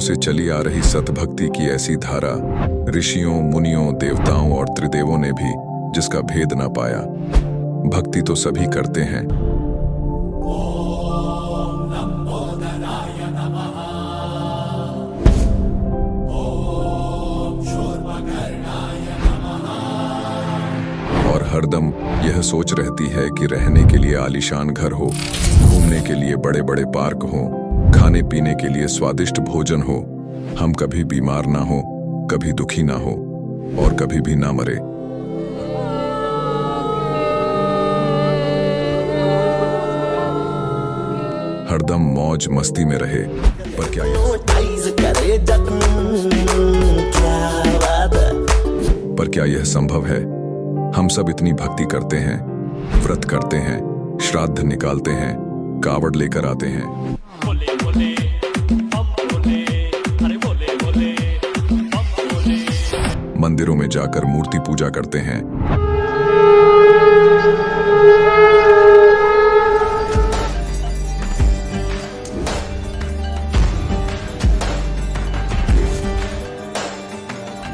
से चली आ रही सतभक्ति की ऐसी धारा ऋषियों, मुनियों, देवताओं और त्रिदेवों ने भी जिसका भेद ना पाया। भक्ति तो सभी करते हैं। और हरदम यह सोच रहती है कि रहने के लिए आलीशान घर हो, घूमने के लिए बड़े बड़े पार्क हो, खाने पीने के लिए स्वादिष्ट भोजन हो, हम कभी बीमार ना हो, कभी दुखी ना हो और कभी भी ना मरे। हरदम मौज मस्ती में रहे। पर क्या यह संभव है? हम सब इतनी भक्ति करते हैं, व्रत करते हैं, श्राद्ध निकालते हैं, कावड़ लेकर आते हैं, मंदिरों में जाकर मूर्ति पूजा करते हैं,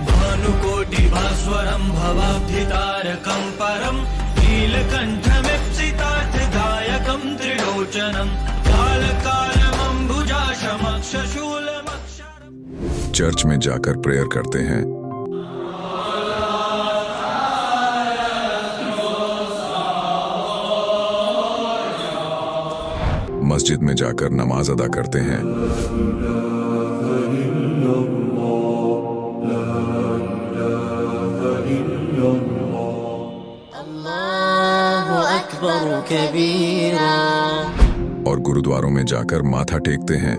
भानुकोटि भास्वरं भवाब्धितारकं परं नीलकण्ठमिप्सितार्थदायकं त्रिलोचनं कालकालमम्बुजाशमक्षशूलमक्षरम्। चर्च में जाकर प्रेयर करते हैं, मस्जिद में जाकर नमाज अदा करते हैं, अल्लाहु अकबर कबीरा, और गुरुद्वारों में जाकर माथा टेकते हैं।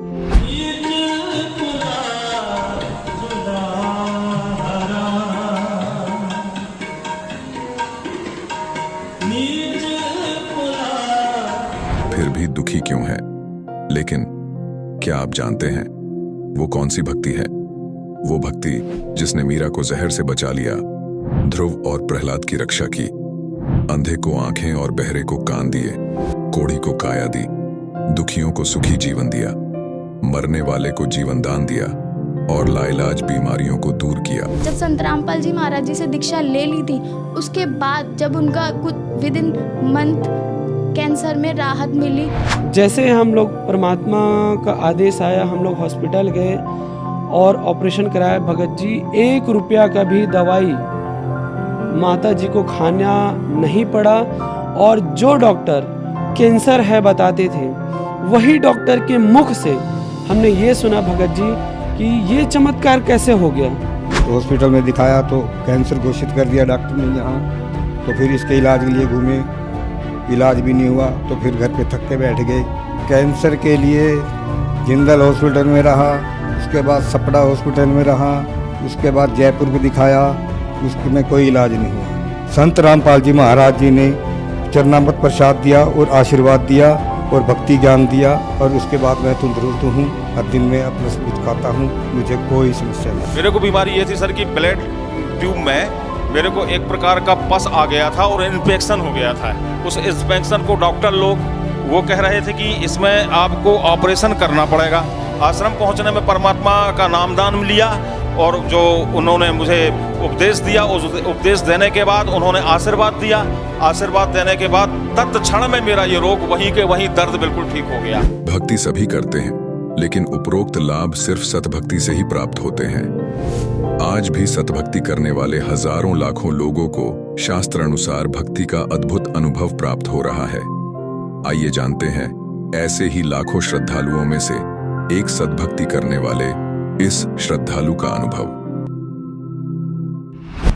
फिर भी दुखी क्यों है? लेकिन क्या आप जानते हैं वो कौन सी भक्ति है? वो भक्ति जिसने मीरा को जहर से बचा लिया, ध्रुव और प्रहलाद की रक्षा की, अंधे को आंखें और बहरे को कान दिए, कोढ़ी को काया दी, दुखियों को सुखी जीवन दिया, मरने वाले को जीवन दान दिया और लाइलाज बीमारियों को दूर किया। जब संत रामपाल जी महाराज जी से दीक्षा ले ली थी, उसके बाद जब उनका कुछ विद इन मंथ कैंसर में राहत मिली। जैसे हम लोग परमात्मा का आदेश आया, हम लोग हॉस्पिटल गए और ऑपरेशन कराया। भगत जी 1 रुपया का भी दवाई माता जी को खाना नहीं पड़ा, और जो डॉक्टर कैंसर है बताते थे, वही डॉक्टर के मुख से हमने ये सुना भगत जी कि ये चमत्कार कैसे हो गया। तो हॉस्पिटल में दिखाया तो कैंसर घोषित कर दिया डॉक्टर ने यहाँ। तो फिर इसके इलाज के लिए घूमे, इलाज भी नहीं हुआ, तो फिर घर पे थक के बैठ गए। कैंसर के लिए जिंदल हॉस्पिटल में रहा, उसके बाद सपड़ा हॉस्पिटल में रहा, उसके बाद जयपुर में दिखाया, उसमें कोई इलाज नहीं हुआ। संत रामपाल जी महाराज जी ने चरणामृत प्रसाद दिया और आशीर्वाद दिया और भक्ति ज्ञान दिया, और उसके बाद मैं तंदुरुस्त हूँ। हर दिन में अपना सब कुछ खाता हूँ, मुझे कोई समस्या नहीं। मेरे को बीमारी ये थी सर कि ब्लड ट्यूब में मेरे को एक प्रकार का पस आ गया था और इन्फेक्शन हो गया था। उस इन्फेक्शन को डॉक्टर लोग वो कह रहे थे कि इसमें आपको ऑपरेशन करना पड़ेगा। आश्रम पहुंचने में परमात्मा का नामदान लिया और जो उन्होंने मुझे उपदेश दिया, उस उपदेश देने के बाद उन्होंने आशीर्वाद दिया। आशीर्वाद देने के बाद तत्क्षण में मेरा ये रोग वहीं के वहीं दर्द बिल्कुल ठीक हो गया। भक्ति सभी करते हैं, लेकिन उपरोक्त लाभ सिर्फ सतभक्ति से ही प्राप्त होते हैं। आज भी सतभक्ति करने वाले हजारों लाखों लोगों को शास्त्र अनुसार भक्ति का अद्भुत अनुभव प्राप्त हो रहा है। आइए जानते हैं ऐसे ही लाखों श्रद्धालुओं में से एक सतभक्ति करने वाले इस श्रद्धालु का अनुभव।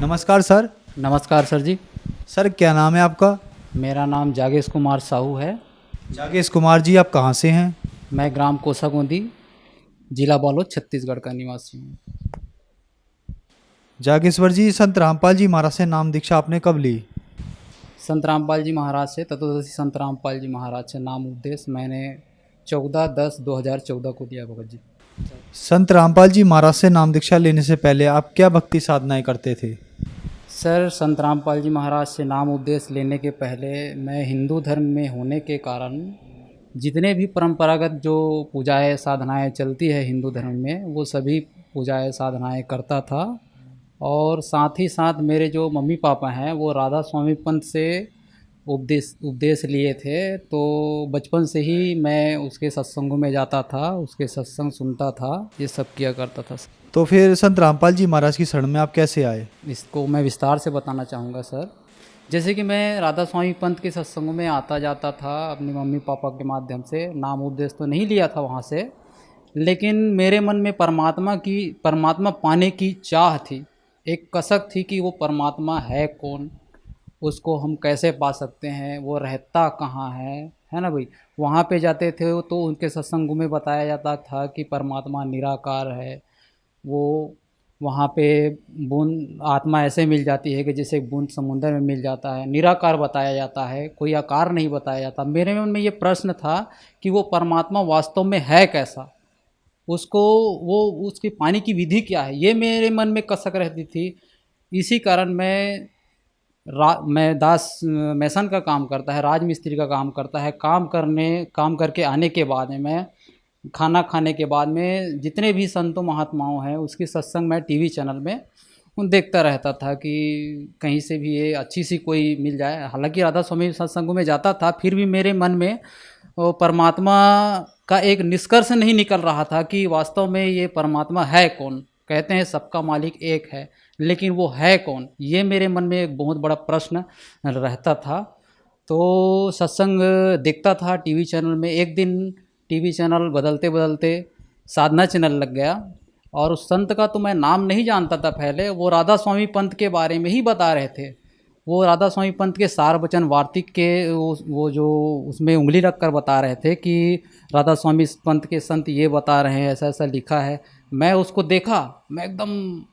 नमस्कार सर। नमस्कार सर जी। सर क्या नाम है आपका? मेरा नाम जागेश कुमार साहू है। जागेश कुमार जी, आप कहाँ से हैं? मैं ग्राम कोसागोंदी, जिला बालोद, छत्तीसगढ़ का निवासी हूँ। जागेश्वर जी, संत रामपाल जी महाराज से नाम दीक्षा आपने कब ली? संत रामपाल जी महाराज से, तत्वदर्शी संत रामपाल जी महाराज से नाम उपदेश मैंने 14/10/2014 को दिया भगत जी। संत रामपाल जी महाराज से नाम दीक्षा लेने से पहले आप क्या भक्ति साधनाएं करते थे? सर, संत रामपाल जी महाराज से नाम उपदेश लेने के पहले मैं हिंदू धर्म में होने के कारण जितने भी परंपरागत जो पूजाएं साधनाएं चलती है हिंदू धर्म में, वो सभी पूजाएं साधनाएं करता था। और साथ ही साथ मेरे जो मम्मी पापा हैं वो राधा स्वामी पंत से उपदेश लिए थे, तो बचपन से ही मैं उसके सत्संगों में जाता था, उसके सत्संग सुनता था, ये सब किया करता था। तो फिर संत रामपाल जी महाराज की शरण में आप कैसे आए? इसको मैं विस्तार से बताना चाहूँगा सर। जैसे कि मैं राधा स्वामी पंत के सत्संगों में आता जाता था अपनी मम्मी पापा के माध्यम से, नाम उपदेश तो नहीं लिया था वहाँ से, लेकिन मेरे मन में परमात्मा पाने की चाह थी, एक कसक थी कि वो परमात्मा है कौन, उसको हम कैसे पा सकते हैं, वो रहता कहाँ है ना भाई। वहाँ पे जाते थे तो उनके सत्संगों में बताया जाता था कि परमात्मा निराकार है, वो वहाँ पे बूंद आत्मा ऐसे मिल जाती है कि जैसे बूंद समुंदर में मिल जाता है, निराकार बताया जाता है, कोई आकार नहीं बताया जाता। मेरे मन में ये प्रश्न था कि वो परमात्मा वास्तव में है कैसा, उसकी पाने की विधि क्या है, ये मेरे मन में कसक रहती थी। इसी कारण मैं दास मैसन का काम करता है, राजमिस्त्री का काम करता है, काम करके आने के बाद में मैं खाना खाने के बाद में जितने भी संतों महात्माओं हैं उसकी सत्संग मैं टीवी चैनल में देखता रहता था कि कहीं से भी ये अच्छी सी कोई मिल जाए। हालांकि राधा स्वामी सत्संगों में जाता था, फिर भी मेरे मन में परमात्मा का एक निष्कर्ष नहीं निकल रहा था कि वास्तव में ये परमात्मा है कौन। कहते हैं सबका मालिक एक है, लेकिन वो है कौन, ये मेरे मन में एक बहुत बड़ा प्रश्न रहता था। तो सत्संग देखता था टीवी चैनल में। एक दिन टीवी चैनल बदलते बदलते साधना चैनल लग गया, और उस संत का तो मैं नाम नहीं जानता था पहले, वो राधा स्वामी पंत के बारे में ही बता रहे थे। वो राधा स्वामी पंत के सार वचन वार्तिक के वो जो उसमें उंगली रख कर बता रहे थे कि राधा स्वामी पंत के संत ये बता रहे हैं, ऐसा ऐसा लिखा है। मैं उसको देखा, मैं एकदम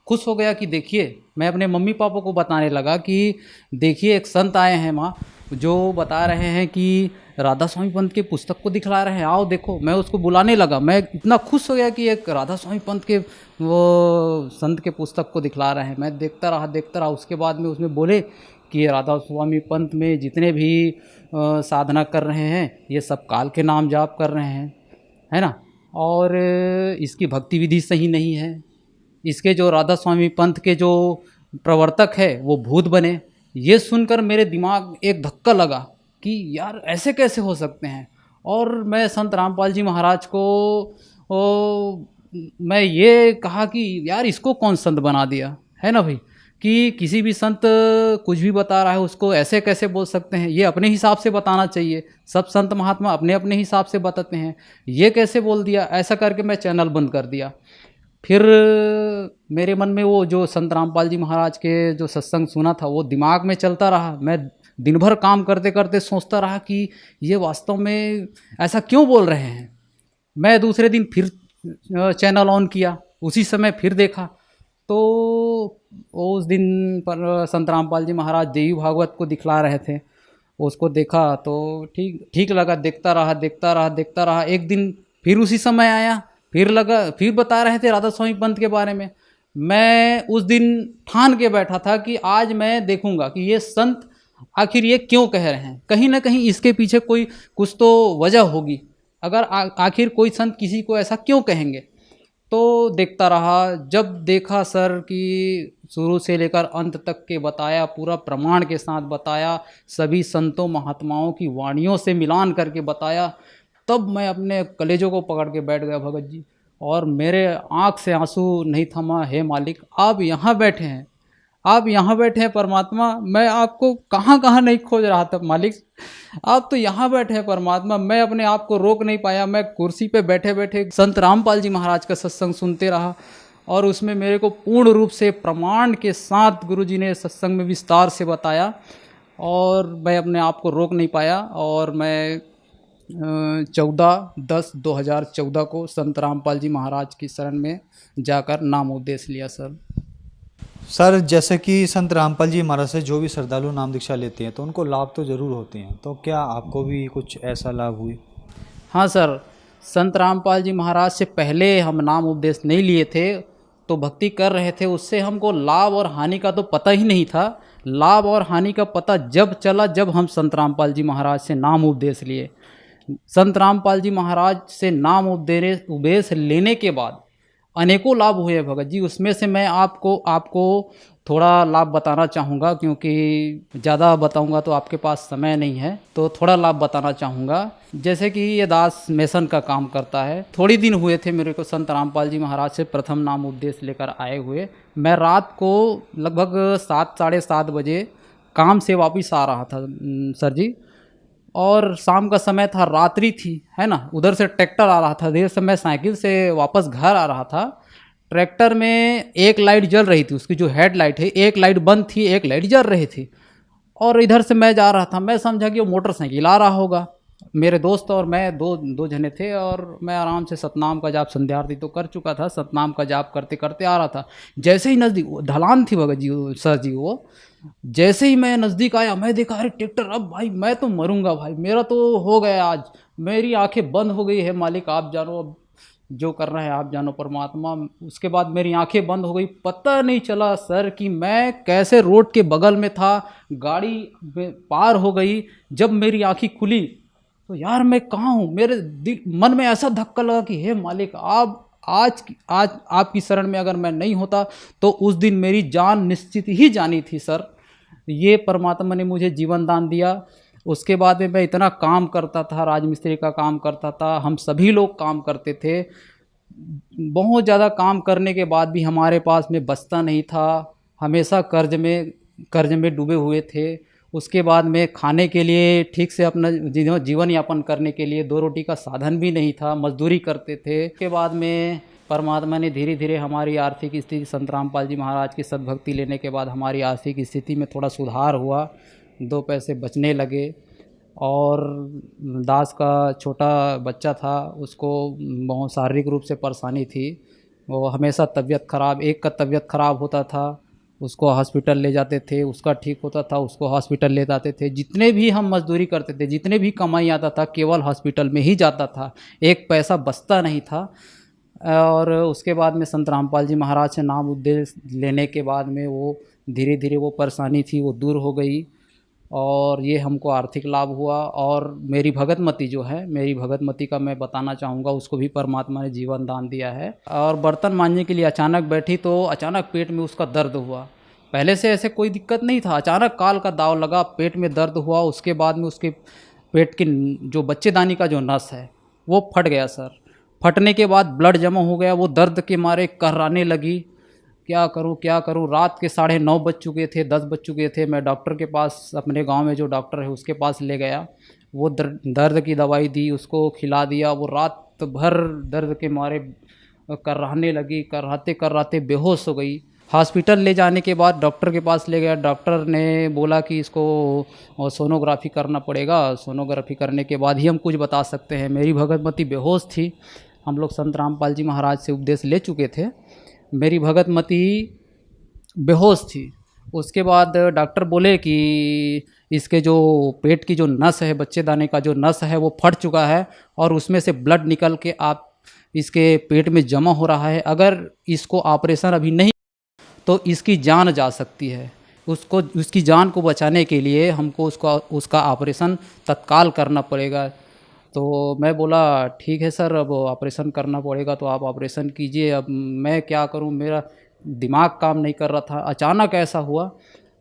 खुश हो गया कि देखिए, मैं अपने मम्मी पापा को बताने लगा कि देखिए एक संत आए हैं माँ, जो बता रहे हैं कि राधा स्वामी पंत के पुस्तक को दिखला रहे हैं, आओ देखो। मैं उसको बुलाने लगा, मैं इतना खुश हो गया कि एक राधा स्वामी पंत के वो संत के पुस्तक को दिखला रहे हैं। मैं देखता रहा। उसके बाद में उसमें बोले कि राधा स्वामी पंत में जितने भी साधना कर रहे हैं ये सब काल के नाम जाप कर रहे हैं, है ना, और इसकी भक्ति विधि सही नहीं है। इसके जो राधा स्वामी पंथ के जो प्रवर्तक है वो भूत बने। ये सुनकर मेरे दिमाग एक धक्का लगा कि यार ऐसे कैसे हो सकते हैं। और मैं संत रामपाल जी महाराज को मैं ये कहा कि यार इसको कौन संत बना दिया, है ना भाई, कि किसी भी संत कुछ भी बता रहा है उसको ऐसे कैसे बोल सकते हैं, ये अपने हिसाब से बताना चाहिए। सब संत महात्मा अपने अपने हिसाब से बताते हैं, ये कैसे बोल दिया। ऐसा करके मैं चैनल बंद कर दिया। फिर मेरे मन में वो जो संत रामपाल जी महाराज के जो सत्संग सुना था वो दिमाग में चलता रहा। मैं दिन भर काम करते करते सोचता रहा कि ये वास्तव में ऐसा क्यों बोल रहे हैं। मैं दूसरे दिन फिर चैनल ऑन किया, उसी समय फिर देखा तो उस दिन पर संत रामपाल जी महाराज देवी भागवत को दिखला रहे थे। उसको देखा तो ठीक लगा, देखता रहा। एक दिन फिर उसी समय आया, फिर बता रहे थे राधा स्वामी पंत के बारे में। मैं उस दिन ठान के बैठा था कि आज मैं देखूंगा कि ये संत आखिर ये क्यों कह रहे हैं। कहीं ना कहीं इसके पीछे कुछ तो वजह होगी। अगर आखिर कोई संत किसी को ऐसा क्यों कहेंगे। तो देखता रहा। जब देखा सर कि शुरू से लेकर अंत तक के बताया, पूरा प्रमाण के साथ बताया, सभी संतों महात्माओं की वाणियों से मिलान करके बताया, तब मैं अपने कलेजों को पकड़ के बैठ गया भगत जी। और मेरे आँख से आंसू नहीं थमा। हे मालिक, आप यहाँ बैठे हैं, आप यहाँ बैठे हैं परमात्मा। मैं आपको कहाँ कहाँ नहीं खोज रहा था मालिक, आप तो यहाँ बैठे हैं परमात्मा। मैं अपने आप को रोक नहीं पाया। मैं कुर्सी पे बैठे बैठे संत रामपाल जी महाराज का सत्संग सुनते रहा, और उसमें मेरे को पूर्ण रूप से प्रमाण के साथ गुरुजी ने सत्संग में विस्तार से बताया, और मैं अपने आप को रोक नहीं पाया। और मैं 14/10/2014 को संत रामपाल जी महाराज की शरण में जाकर नाम उपदेश लिया सर। जैसे कि संत रामपाल जी महाराज से जो भी श्रद्धालु नाम दीक्षा लेते हैं तो उनको लाभ तो ज़रूर होते हैं, तो क्या आपको भी कुछ ऐसा लाभ हुई? हाँ सर, संत रामपाल जी महाराज से पहले हम नाम उपदेश नहीं लिए थे तो भक्ति कर रहे थे, उससे हमको लाभ और हानि का तो पता ही नहीं था। लाभ और हानि का पता जब चला जब हम संत रामपाल जी महाराज से नाम उपदेश लिए। संत रामपाल जी महाराज से नाम उपदेश लेने के बाद अनेकों लाभ हुए हैं भगत जी। उसमें से मैं आपको थोड़ा लाभ बताना चाहूँगा, क्योंकि ज़्यादा बताऊँगा तो आपके पास समय नहीं है, तो थोड़ा लाभ बताना चाहूँगा। जैसे कि ये दास मेसन का काम करता है। थोड़ी दिन हुए थे मेरे को संत रामपाल जी महाराज से प्रथम नाम उपदेश लेकर आए हुए। मैं रात को लगभग 7 साढ़े 7 बजे काम से वापस आ रहा था सर जी, और शाम का समय था, रात्रि थी, है ना। उधर से ट्रैक्टर आ रहा था, देर से मैं साइकिल से वापस घर आ रहा था। ट्रैक्टर में एक लाइट जल रही थी, उसकी जो हेडलाइट है, एक लाइट बंद थी, एक लाइट जल रही थी। और इधर से मैं जा रहा था, मैं समझा कि वो मोटरसाइकिल आ रहा होगा। मेरे दोस्त और मैं दो जने थे, और मैं आराम से सतनाम का जाप संध्यारती तो कर चुका था, सतनाम का जाप करते करते आ रहा था। जैसे ही नज़दीक ढलान थी भगत जी सर जी, वो जैसे ही मैं नज़दीक आया, मैं देखा अरे ट्रैक्टर, अब भाई मैं तो मरूंगा भाई, मेरा तो हो गया आज, मेरी आंखें बंद हो गई है। मालिक आप जानो, अब जो कर रहा है आप जानो परमात्मा। उसके बाद मेरी आंखें बंद हो गई, पता नहीं चला सर कि मैं कैसे रोड के बगल में था, गाड़ी पार हो गई। जब मेरी आंखें खुली तो यार मैं कहाँ हूँ, मेरे मन में ऐसा धक्का लगा कि हे मालिक, आप आज आपकी शरण में अगर मैं नहीं होता तो उस दिन मेरी जान निश्चित ही जानी थी सर। ये परमात्मा ने मुझे जीवन दान दिया। उसके बाद में मैं इतना काम करता था, राजमिस्त्री का काम करता था, हम सभी लोग काम करते थे। बहुत ज़्यादा काम करने के बाद भी हमारे पास में बचता नहीं था, हमेशा कर्ज में डूबे हुए थे। उसके बाद में खाने के लिए, ठीक से अपना जीवन यापन करने के लिए 2 रोटी का साधन भी नहीं था, मजदूरी करते थे। उसके बाद में परमात्मा ने धीरे धीरे हमारी आर्थिक स्थिति, संत रामपाल जी महाराज की सद्भक्ति लेने के बाद हमारी आर्थिक स्थिति में थोड़ा सुधार हुआ, 2 पैसे बचने लगे। और दास का छोटा बच्चा था, उसको बहुत शारीरिक रूप से परेशानी थी, वो हमेशा तबीयत ख़राब, एक का तबीयत ख़राब होता था उसको हॉस्पिटल ले जाते थे, उसका ठीक होता था उसको हॉस्पिटल ले जाते थे। जितने भी हम मजदूरी करते थे, जितने भी कमाई आता था, केवल हॉस्पिटल में ही जाता था, एक पैसा बचता नहीं था। और उसके बाद में संत रामपाल जी महाराज से नाम उपदेश लेने के बाद में वो धीरे धीरे वो परेशानी थी वो दूर हो गई, और ये हमको आर्थिक लाभ हुआ। और मेरी भगतमती जो है, मेरी भगतमती का मैं बताना चाहूँगा, उसको भी परमात्मा ने जीवन दान दिया है। और बर्तन मांजने के लिए अचानक बैठी तो अचानक पेट में उसका दर्द हुआ। पहले से ऐसे कोई दिक्कत नहीं था, अचानक काल का दाव लगा, पेट में दर्द हुआ। उसके बाद में उसके पेट की जो बच्चेदानी का जो नस है वो फट गया सर। फटने के बाद ब्लड जमा हो गया, वो दर्द के मारे कर्राने लगी, क्या करूं। रात के 9:30 बज चुके थे, 10 बज चुके थे। मैं डॉक्टर के पास, अपने गांव में जो डॉक्टर है उसके पास ले गया, वो दर्द की दवाई दी, उसको खिला दिया। वो रात भर दर्द के मारे कर्राने लगी, कर्राते बेहोश हो गई। हॉस्पिटल ले जाने के बाद डॉक्टर के पास ले गया, डॉक्टर ने बोला कि इसको सोनोग्राफी करना पड़ेगा, सोनोग्राफी करने के बाद ही हम कुछ बता सकते हैं। मेरी भगतमती बेहोश थी, हम लोग संत रामपाल जी महाराज से उपदेश ले चुके थे, मेरी भगतमती बेहोश थी। उसके बाद डॉक्टर बोले कि इसके जो पेट की जो नस है, बच्चेदानी का जो नस है वो फट चुका है, और उसमें से ब्लड निकल के आप इसके पेट में जमा हो रहा है। अगर इसको ऑपरेशन अभी नहीं तो इसकी जान जा सकती है। उसकी जान को बचाने के लिए हमको उसका ऑपरेशन तत्काल करना पड़ेगा। तो मैं बोला ठीक है सर, अब ऑपरेशन करना पड़ेगा तो आप ऑपरेशन कीजिए। अब मैं क्या करूं, मेरा दिमाग काम नहीं कर रहा था। अचानक ऐसा हुआ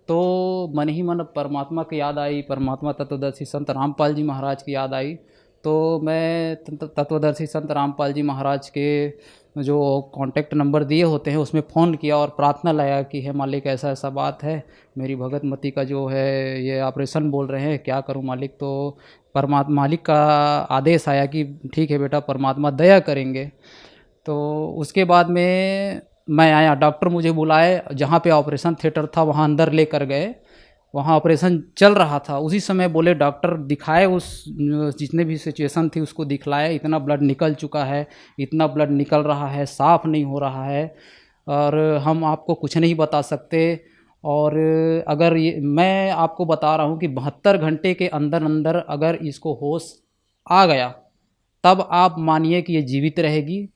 तो मन ही मन परमात्मा की याद आई, परमात्मा तत्वदर्शी संत रामपाल जी महाराज की याद आई। तो मैं तत्वदर्शी संत रामपाल जी महाराज के जो कांटेक्ट नंबर दिए होते हैं उसमें फ़ोन किया और प्रार्थना लाया कि हे मालिक, ऐसा ऐसा बात है, मेरी भगतमती का जो है ये ऑपरेशन बोल रहे हैं, क्या करूं मालिक। तो परमात्मा मालिक का आदेश आया कि ठीक है बेटा, परमात्मा दया करेंगे। तो उसके बाद में मैं आया, डॉक्टर मुझे बुलाए, जहाँ पे ऑपरेशन थिएटर था वहाँ अंदर लेकर गए, वहाँ ऑपरेशन चल रहा था। उसी समय बोले डॉक्टर दिखाए, उस जितने भी सिचुएशन थी उसको दिखलाए, इतना ब्लड निकल चुका है, इतना ब्लड निकल रहा है, साफ़ नहीं हो रहा है, और हम आपको कुछ नहीं बता सकते। और अगर ये मैं आपको बता रहा हूँ कि 72 घंटे के अंदर अंदर अगर इसको होश आ गया तब आप मानिए कि ये जीवित रहेगी,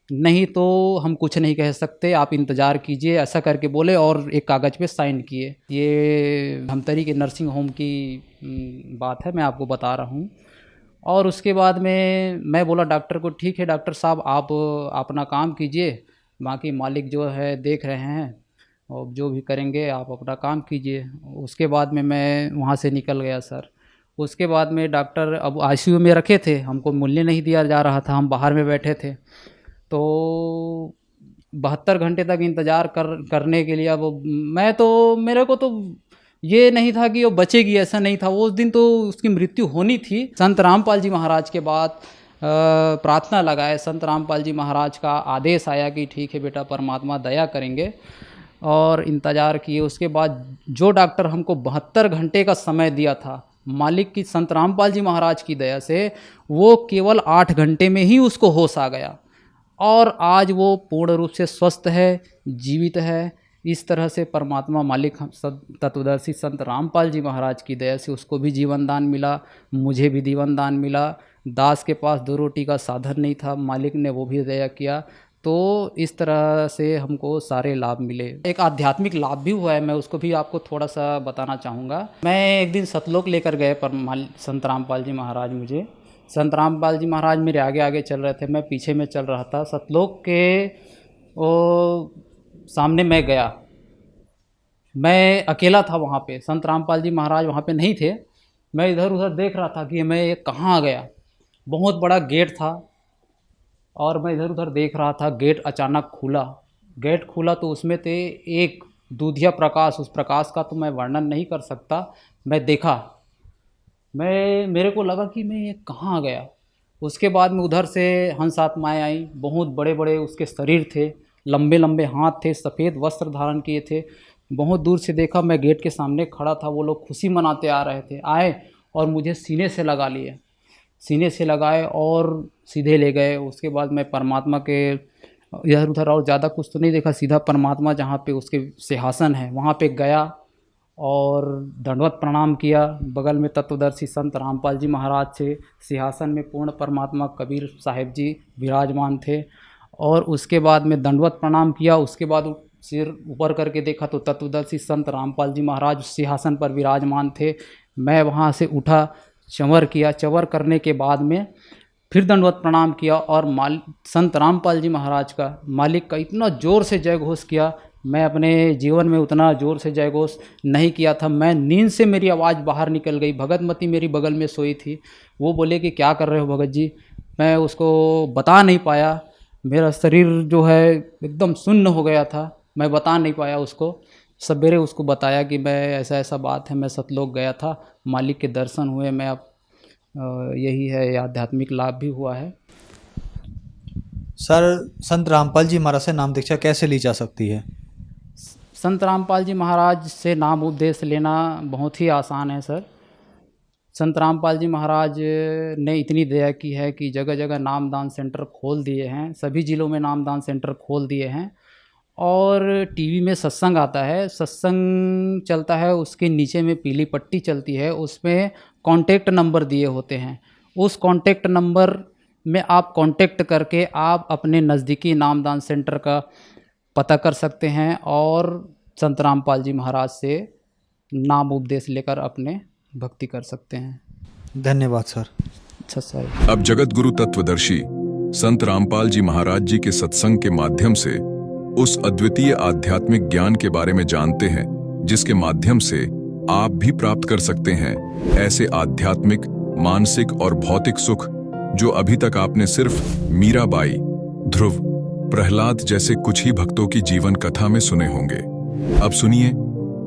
नहीं तो हम कुछ नहीं कह सकते, आप इंतज़ार कीजिए, ऐसा करके बोले और एक कागज़ पे साइन किए। ये धमतरी के नर्सिंग होम की बात है, मैं आपको बता रहा हूँ। और उसके बाद में मैं बोला डॉक्टर को, ठीक है डॉक्टर साहब आप अपना काम कीजिए, बाकी मालिक जो है देख रहे हैं और जो भी करेंगे आप अपना काम कीजिए। उसके बाद में मैं वहाँ से निकल गया सर। उसके बाद में डॉक्टर अब आईसीयू में रखे थे, हमको मिलने नहीं दिया जा रहा था, हम बाहर में बैठे थे। तो 72 घंटे तक इंतज़ार करने के लिए अब मेरे को तो ये नहीं था कि वो बचेगी, ऐसा नहीं था। उस दिन तो उसकी मृत्यु होनी थी। संत रामपाल जी महाराज के बाद प्रार्थना लगाए, संत रामपाल जी महाराज का आदेश आया कि ठीक है बेटा परमात्मा दया करेंगे, और इंतज़ार किए। उसके बाद जो डॉक्टर हमको 72 घंटे का समय दिया था, मालिक की संत रामपाल जी महाराज की दया से वो केवल 8 घंटे में ही उसको होश आ गया, और आज वो पूर्ण रूप से स्वस्थ है, जीवित है। इस तरह से परमात्मा मालिक तत्वदर्शी संत रामपाल जी महाराज की दया से उसको भी जीवन दान मिला, मुझे भी जीवन दान मिला। दास के पास 2 रोटी का साधन नहीं था, मालिक ने वो भी दया किया। तो इस तरह से हमको सारे लाभ मिले। एक आध्यात्मिक लाभ भी हुआ है, मैं उसको भी आपको थोड़ा सा बताना चाहूँगा। मैं एक दिन सतलोक लेकर गए संत रामपाल जी महाराज मुझे। संत रामपाल जी महाराज मेरे आगे आगे चल रहे थे, मैं पीछे में चल रहा था। सतलोक के वो सामने मैं गया, मैं अकेला था वहाँ पे, संत रामपाल जी महाराज वहाँ पे नहीं थे। मैं इधर उधर देख रहा था कि मैं कहाँ आ गया। बहुत बड़ा गेट था और मैं इधर उधर देख रहा था। गेट अचानक खुला, गेट खुला तो उसमें थे एक दूधिया प्रकाश। उस प्रकाश का तो मैं वर्णन नहीं कर सकता। मैं देखा, मेरे को लगा कि मैं कहाँ आ गया। उसके बाद में उधर से हंस आत्माएँ आई, बहुत बड़े बड़े उसके शरीर थे, लंबे लंबे हाथ थे, सफ़ेद वस्त्र धारण किए थे। बहुत दूर से देखा, मैं गेट के सामने खड़ा था, वो लोग खुशी मनाते आ रहे थे। आए और मुझे सीने से लगा लिए, सीने से लगाए और सीधे ले गए। उसके बाद मैं परमात्मा के इधर उधर और ज़्यादा कुछ तो नहीं देखा, सीधा परमात्मा जहाँ पे उसके सिंहासन है वहाँ पे गया और दंडवत प्रणाम किया। बगल में तत्वदर्शी संत रामपाल जी महाराज थे, सिंहासन में पूर्ण परमात्मा कबीर साहिब जी विराजमान थे। और उसके बाद में दंडवत प्रणाम किया। उसके बाद सिर ऊपर करके देखा तो तत्वदर्शी संत रामपाल जी महाराज सिंहासन पर विराजमान थे। मैं वहाँ से उठा, चंवर किया। चंवर करने के बाद में फिर दंडवत प्रणाम किया और संत रामपाल जी महाराज का, मालिक का इतना ज़ोर से जय घोष किया। मैं अपने जीवन में उतना ज़ोर से जय घोष नहीं किया था। मैं नींद से मेरी आवाज़ बाहर निकल गई। भगतमती मेरी बगल में सोई थी, वो बोले कि क्या कर रहे हो भगत जी। मैं उसको बता नहीं पाया, मेरा शरीर जो है एकदम सुन्न हो गया था, मैं बता नहीं पाया उसको। सवेरे उसको बताया कि मैं ऐसा ऐसा बात है, मैं सतलोक गया था, मालिक के दर्शन हुए, मैं अब यही है, आध्यात्मिक लाभ भी हुआ है। सर, संत रामपाल जी महाराज से नाम दीक्षा कैसे ली जा सकती है? संत रामपाल जी महाराज से नाम उपदेश लेना बहुत ही आसान है सर। संत रामपाल जी महाराज ने इतनी दया की है कि जगह जगह नामदान सेंटर खोल दिए हैं, सभी ज़िलों में नामदान सेंटर खोल दिए हैं। और टीवी में सत्संग आता है, सत्संग चलता है, उसके नीचे में पीली पट्टी चलती है, उसमें कॉन्टेक्ट नंबर दिए होते हैं। उस कॉन्टेक्ट नंबर में आप कॉन्टेक्ट करके आप अपने नज़दीकी नामदान सेंटर का पता कर सकते हैं और संत रामपाल जी महाराज से नाम उपदेश लेकर अपने भक्ति कर सकते हैं। धन्यवाद सर। अच्छा सर। अब जगत गुरु तत्वदर्शी संत रामपाल जी महाराज जी के सत्संग के माध्यम से उस अद्वितीय आध्यात्मिक ज्ञान के बारे में जानते हैं, जिसके माध्यम से आप भी प्राप्त कर सकते हैं ऐसे आध्यात्मिक, मानसिक और भौतिक सुख जो अभी तक आपने सिर्फ मीराबाई, ध्रुव, प्रहलाद जैसे कुछ ही भक्तों की जीवन कथा में सुने होंगे। अब सुनिए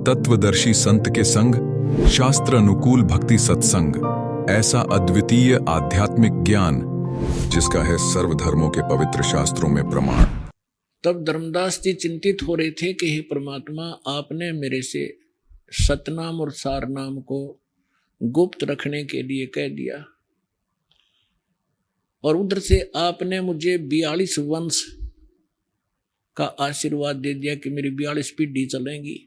तत्वदर्शी संत के संग शास्त्र अनुकूल भक्ति सत्संग, ऐसा अद्वितीय आध्यात्मिक ज्ञान जिसका है सर्वधर्मों के पवित्र शास्त्रों में प्रमाण। तब धर्मदास जी चिंतित हो रहे थे कि हे परमात्मा, आपने मेरे से सतनाम और सारनाम को गुप्त रखने के लिए कह दिया, और उधर से आपने मुझे 42 वंश का आशीर्वाद दे दिया कि मेरी 42 पीढ़ी चलेंगी।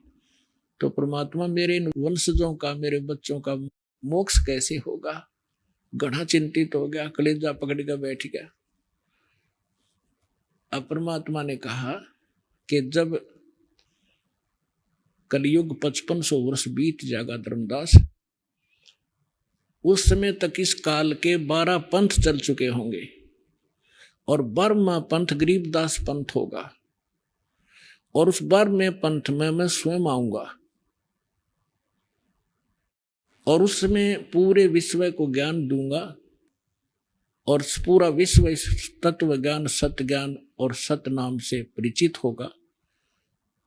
तो परमात्मा, मेरे इन वंशजों का, मेरे बच्चों का मोक्ष कैसे होगा? घना चिंतित हो गया, कलेजा पकड़ कर बैठ गया। अब परमात्मा ने कहा कि जब कलयुग 5500 वर्ष बीत जाएगा धर्मदास, उस समय तक इस काल के 12 पंथ चल चुके होंगे और बर्मा पंथ गरीबदास पंथ होगा और उस बर्मे पंथ में मैं स्वयं आऊंगा और उसमें पूरे विश्व को ज्ञान दूंगा और पूरा विश्व इस तत्व ज्ञान सत्य ज्ञान और सत्य नाम से परिचित होगा।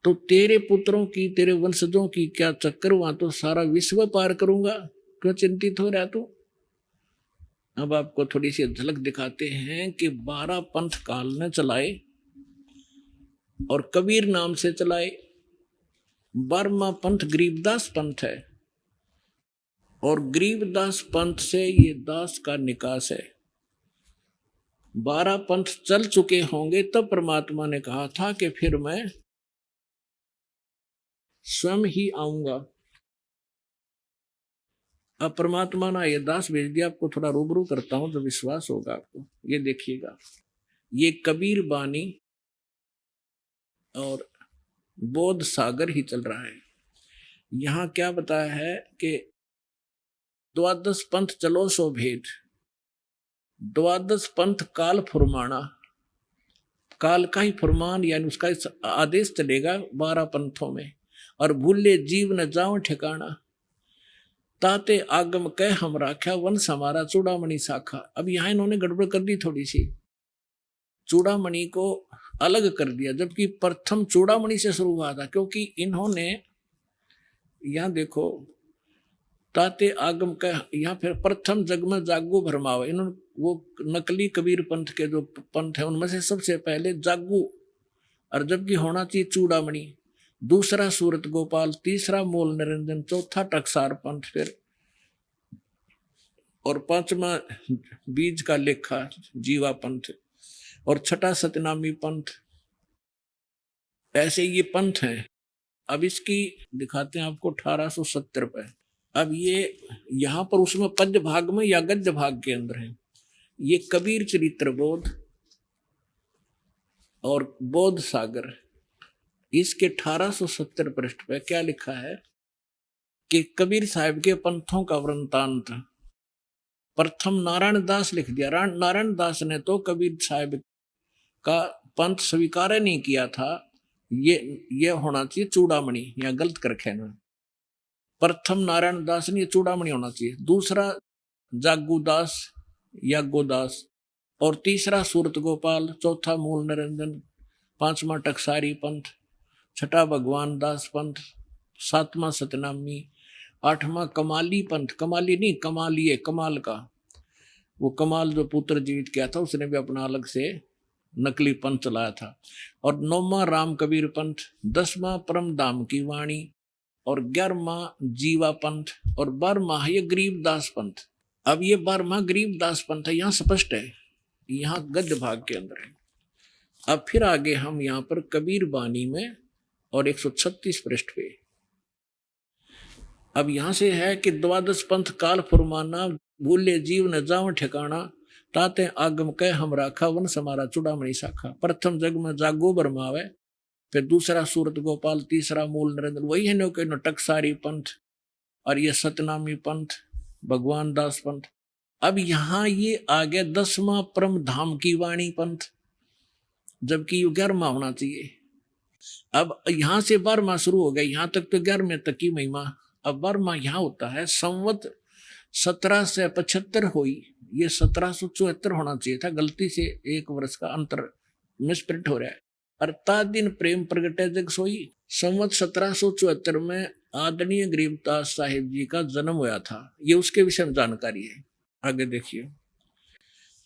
तो तेरे पुत्रों की तेरे वंशजों की क्या चक्कर, वहां तो सारा विश्व पार करूंगा, क्यों चिंतित हो रहा तू? अब आपको थोड़ी सी झलक दिखाते हैं कि 12 पंथ काल ने चलाए और कबीर नाम से चलाए। 12वां पंथ गरीबदास पंथ है और गरीबदास पंथ से ये दास का निकास है। 12 पंथ चल चुके होंगे तब परमात्मा ने कहा था कि फिर मैं स्वयं ही आऊंगा। अब परमात्मा ने ये दास भेज दिया, आपको थोड़ा रूबरू करता हूं तो विश्वास होगा आपको। ये देखिएगा, ये कबीर बानी और बोध सागर ही चल रहा है। यहां क्या बताया है कि 12 पंथ चलो सो भेद, 12 पंथ काल फुरमाना, काल का ही फुरमान यानी उसका आदेश चलेगा 12 पंथों में। और भूले जीव न जाओ ठिकाना, ताते आगम कह हम राख्या वंश हमारा चूड़ामणि शाखा। अब यहां इन्होंने गड़बड़ कर दी थोड़ी सी, चूड़ामणि को अलग कर दिया जबकि प्रथम चूड़ामणि से शुरू हुआ था, क्योंकि इन्होंने यहां देखो ताते आगम कह, यहां फिर प्रथम जग में जागू भरमावा। इन्होंने वो नकली कबीर पंथ के जो पंथ है उनमें से सबसे पहले जागू, और जबकि होना चाहिए चूड़ामणि, दूसरा सूरत गोपाल, तीसरा मूल निरंजन, चौथा टकसार पंथ फिर, और 5वां बीज का लेखा जीवा पंथ, और छठा सतनामी पंथ। ऐसे ये पंथ हैं। अब इसकी दिखाते हैं आपको 1870 पे। अब ये यहां पर उसमें पद्य भाग में या गद्य भाग के अंदर है। ये कबीर चरित्र बोध और बोध सागर, इसके 1870 पृष्ठ पे क्या लिखा है कि कबीर साहब के पंथों का वृंतांत प्रथम नारायण दास लिख दिया। नारायण दास ने तो कबीर साहब का पंथ स्वीकार नहीं किया था। ये होना चाहिए चूड़ामणि, या गलत कर रखे ना। प्रथम नारायण दास ने, ये चूड़ामणि होना चाहिए। दूसरा जागूदास या गोदास, और तीसरा सूरत गोपाल, चौथा मूल निरंजन, 5वां टकसारी पंथ, छठा भगवान दास पंथ, 7वां सतनामी, 8वां कमाली पंथ। कमाली नहीं, कमालिए, कमाल का वो कमाल जो पुत्र जीवित किया था उसने भी अपना अलग से नकली पंथ चलाया था। और 9वां राम कबीर पंथ, 10वां परम धाम की वाणी, और 11वां जीवा पंथ, और 12वां ये गरीबदास पंथ। अब ये 12वां गरीबदास पंथ है, यहाँ स्पष्ट है, यहाँ गद्य भाग के अंदर है। अब फिर आगे हम यहाँ पर कबीर बानी में और 136 पृष्ठ पे, अब यहां से है कि 12 पंथ काल फुरमाना, भूले जीव न जाओ ठिकाना, ताते आगम कह हम राखा वंश हमारा चूड़ामणि शाखा। प्रथम जग में जागो बरमावे, फिर दूसरा सूरत गोपाल, तीसरा मूल निरंजन, वही है नो के टकसारी पंथ, और ये सतनामी पंथ, भगवान दास पंथ। अब यहाँ ये आ गया 10वां परम धाम की वाणी पंथ, जबकि 11वां होना चाहिए। अब यहां से 12वां शुरू हो गया, यहां तक तो 11वें तक की महिमा। अब 12वां यहां होता है संवत 1775 हुई, ये 1774 होना चाहिए था, गलती से 1 वर्ष का अंतर मिसप्रिंट हो रहा है। अर्थात दिन प्रेम प्रगटे जग सोई, संवत 1774 में आदरणीय गरीबदास साहिब जी का जन्म हुआ था। ये उसके विषय में जानकारी है। आगे देखिए,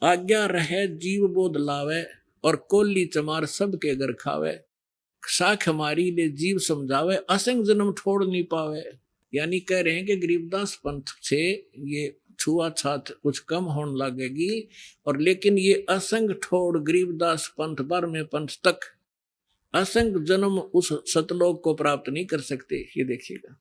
आज्ञा रहे जीव बोध लावे, और कोली चमार सबके घर खावे, साख हमारी ले जीव समझावे, असंग जन्म छोड़ नहीं पावे। यानी कह रहे हैं कि गरीबदास पंथ से ये छुआछात कुछ कम होने लगेगी, और लेकिन ये असंग छोड़ गरीबदास पंथ 12वें पंथ तक असंग जन्म उस सतलोक को प्राप्त नहीं कर सकते। ये देखिएगा,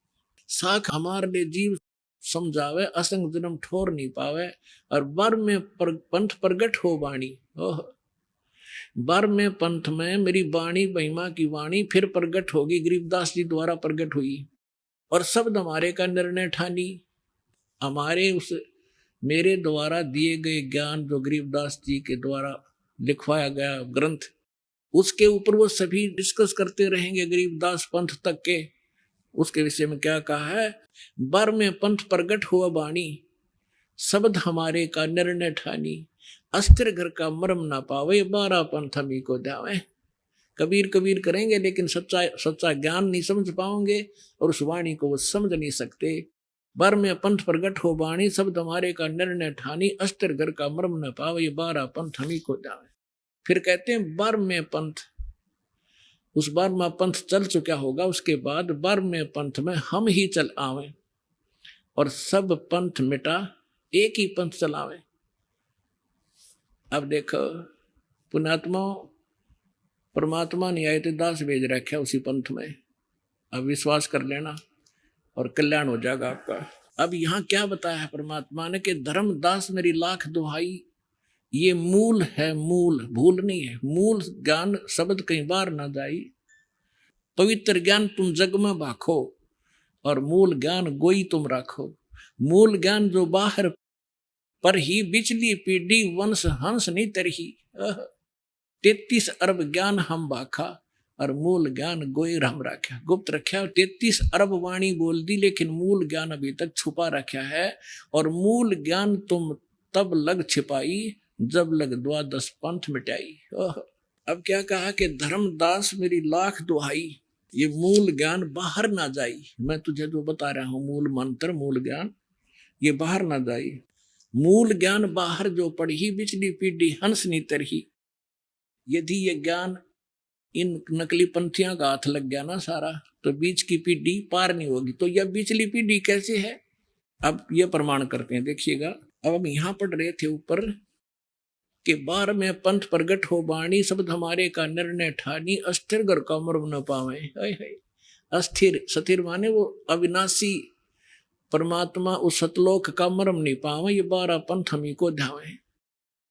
साख हमारे लिए जीव समझावे, असंग जन्म ठोर नहीं पावे, और 12वें पंथ प्रगट हो वाणी। ओह, 12वें पंथ में मेरी वाणी महिमा की वाणी फिर प्रगट होगी, गरीबदास जी द्वारा प्रगट हुई, और शब्द हमारे का निर्णय ठानी। हमारे उस मेरे द्वारा दिए गए ज्ञान जो गरीबदास जी के द्वारा लिखवाया गया ग्रंथ, उसके ऊपर वो सभी डिस्कस करते रहेंगे गरीबदास पंथ तक के। उसके विषय में क्या कहा है, बर में पंथ प्रगट हुआ बाणी, शब्द हमारे का निर्णय ठानी, अस्थिर घर का मर्म ना पावे, 12 पंथ हमी को ध्यावे। कबीर कबीर करेंगे लेकिन सच्चा ज्ञान नहीं समझ पाओगे और उस वाणी को वो समझ नहीं सकते। बर में पंथ प्रगट हो बाणी, शब्द हमारे का निर्णय ठानी, अस्थिर घर का मर्म न पावे, 12 पंथ हमी को ध्यावे। फिर कहते हैं बर में पंथ, उस बार में पंथ चल चुका होगा, उसके बाद बर में पंथ में हम ही चल आवे और सब पंथ मिटा एक ही पंथ चलावे। अब देखो पुण्यात्मा परमात्मा ने आए थे, दास भेज रखे उसी पंथ में, अब विश्वास कर लेना और कल्याण हो जाएगा आपका। अब यहाँ क्या बताया है परमात्मा ने कि धर्मदास मेरी लाख दुहाई, ये मूल है, मूल भूल नहीं है। मूल ज्ञान शब्द कई बार ना जाई, पवित्र ज्ञान तुम जग में भाखो और मूल ज्ञान गोई तुम राखो। मूल ज्ञान जो बाहर पर ही बिचली पीढ़ी वंश हंस नहीं तरही, 33 अरब ज्ञान हम भाखा और मूल ज्ञान गोई राम रखा, गुप्त रखा। 33 अरब वाणी बोल दी लेकिन मूल ज्ञान अभी तक छुपा रखा है। और मूल ज्ञान तुम तब लग छिपाई जब लग 12 पंथ मिटाई। अब क्या कहा कि धर्मदास मेरी लाख दुहाई, ये मूल ज्ञान बाहर ना जाई। मैं तुझे जो बता रहा हूं मूल मंत्र, मूल ज्ञान, ये बाहर ना जाई। मूल ज्ञान बाहर जो पढ़ी, बिचली पीढ़ी हंस नहीं तरही। यदि ये ज्ञान इन नकली पंथियों का हाथ लग गया ना सारा, तो बीच की पीढ़ी पार नहीं होगी। तो यह बिचली पीढ़ी कैसे है, अब यह प्रमाण करते हैं, देखिएगा। अब हम यहाँ पढ़ रहे थे ऊपर कि बार में पंथ प्रगट हो बाणी, शब्द हमारे का निर्णय ठानी, अस्थिर घर का मर्म न पावे। अस्थिर, स्थिर माने वो अविनाशी परमात्मा, उस सतलोक का मर्म नहीं पावे, ये 12 पंथ हमी को ध्यावे।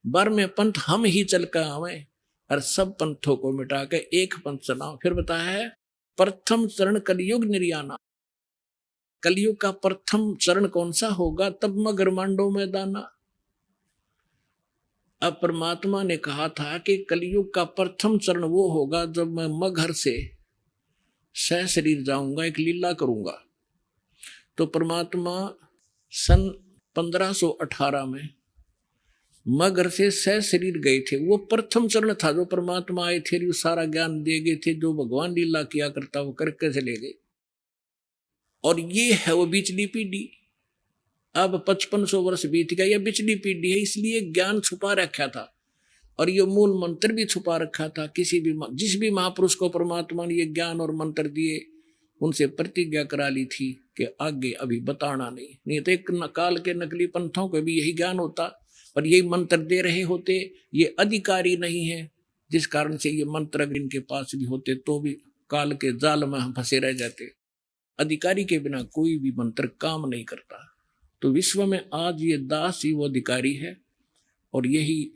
बर में पंथ हम ही चल कर आवे और सब पंथों को मिटा के एक पंथ चलाओ। फिर बताया है प्रथम चरण कलयुग निर्याना, कलयुग का प्रथम चरण कौन सा होगा, तब मगर मांडो में दाना। अब परमात्मा ने कहा था कि कलयुग का प्रथम चरण वो होगा जब मैं मगर से सह शरीर जाऊंगा, एक लीला करूंगा। तो परमात्मा सन 1518 में मगर से सह शरीर गए थे। वो प्रथम चरण था जो परमात्मा आए थे, जो सारा ज्ञान दे गए थे, जो भगवान लीला किया करता वो करके चले गए। और ये है वो बिचली पीढ़ी। अब 5500 वर्ष बीत गया, यह बिचली पीढ़ी है, इसलिए ज्ञान छुपा रखा था और ये मूल मंत्र भी छुपा रखा था। जिस भी महापुरुष को परमात्मा ने ये ज्ञान और मंत्र दिए, उनसे प्रतिज्ञा करा ली थी कि आगे अभी बताना नहीं तो एक काल के नकली पंथों को भी यही ज्ञान होता और यही मंत्र दे रहे होते। ये अधिकारी नहीं है, जिस कारण से ये मंत्र अगर इनके पास भी होते तो भी काल के जाल में हम फंसे रह जाते। अधिकारी के बिना कोई भी मंत्र काम नहीं करता। तो विश्व में आज ये दास ही वो अधिकारी है और यही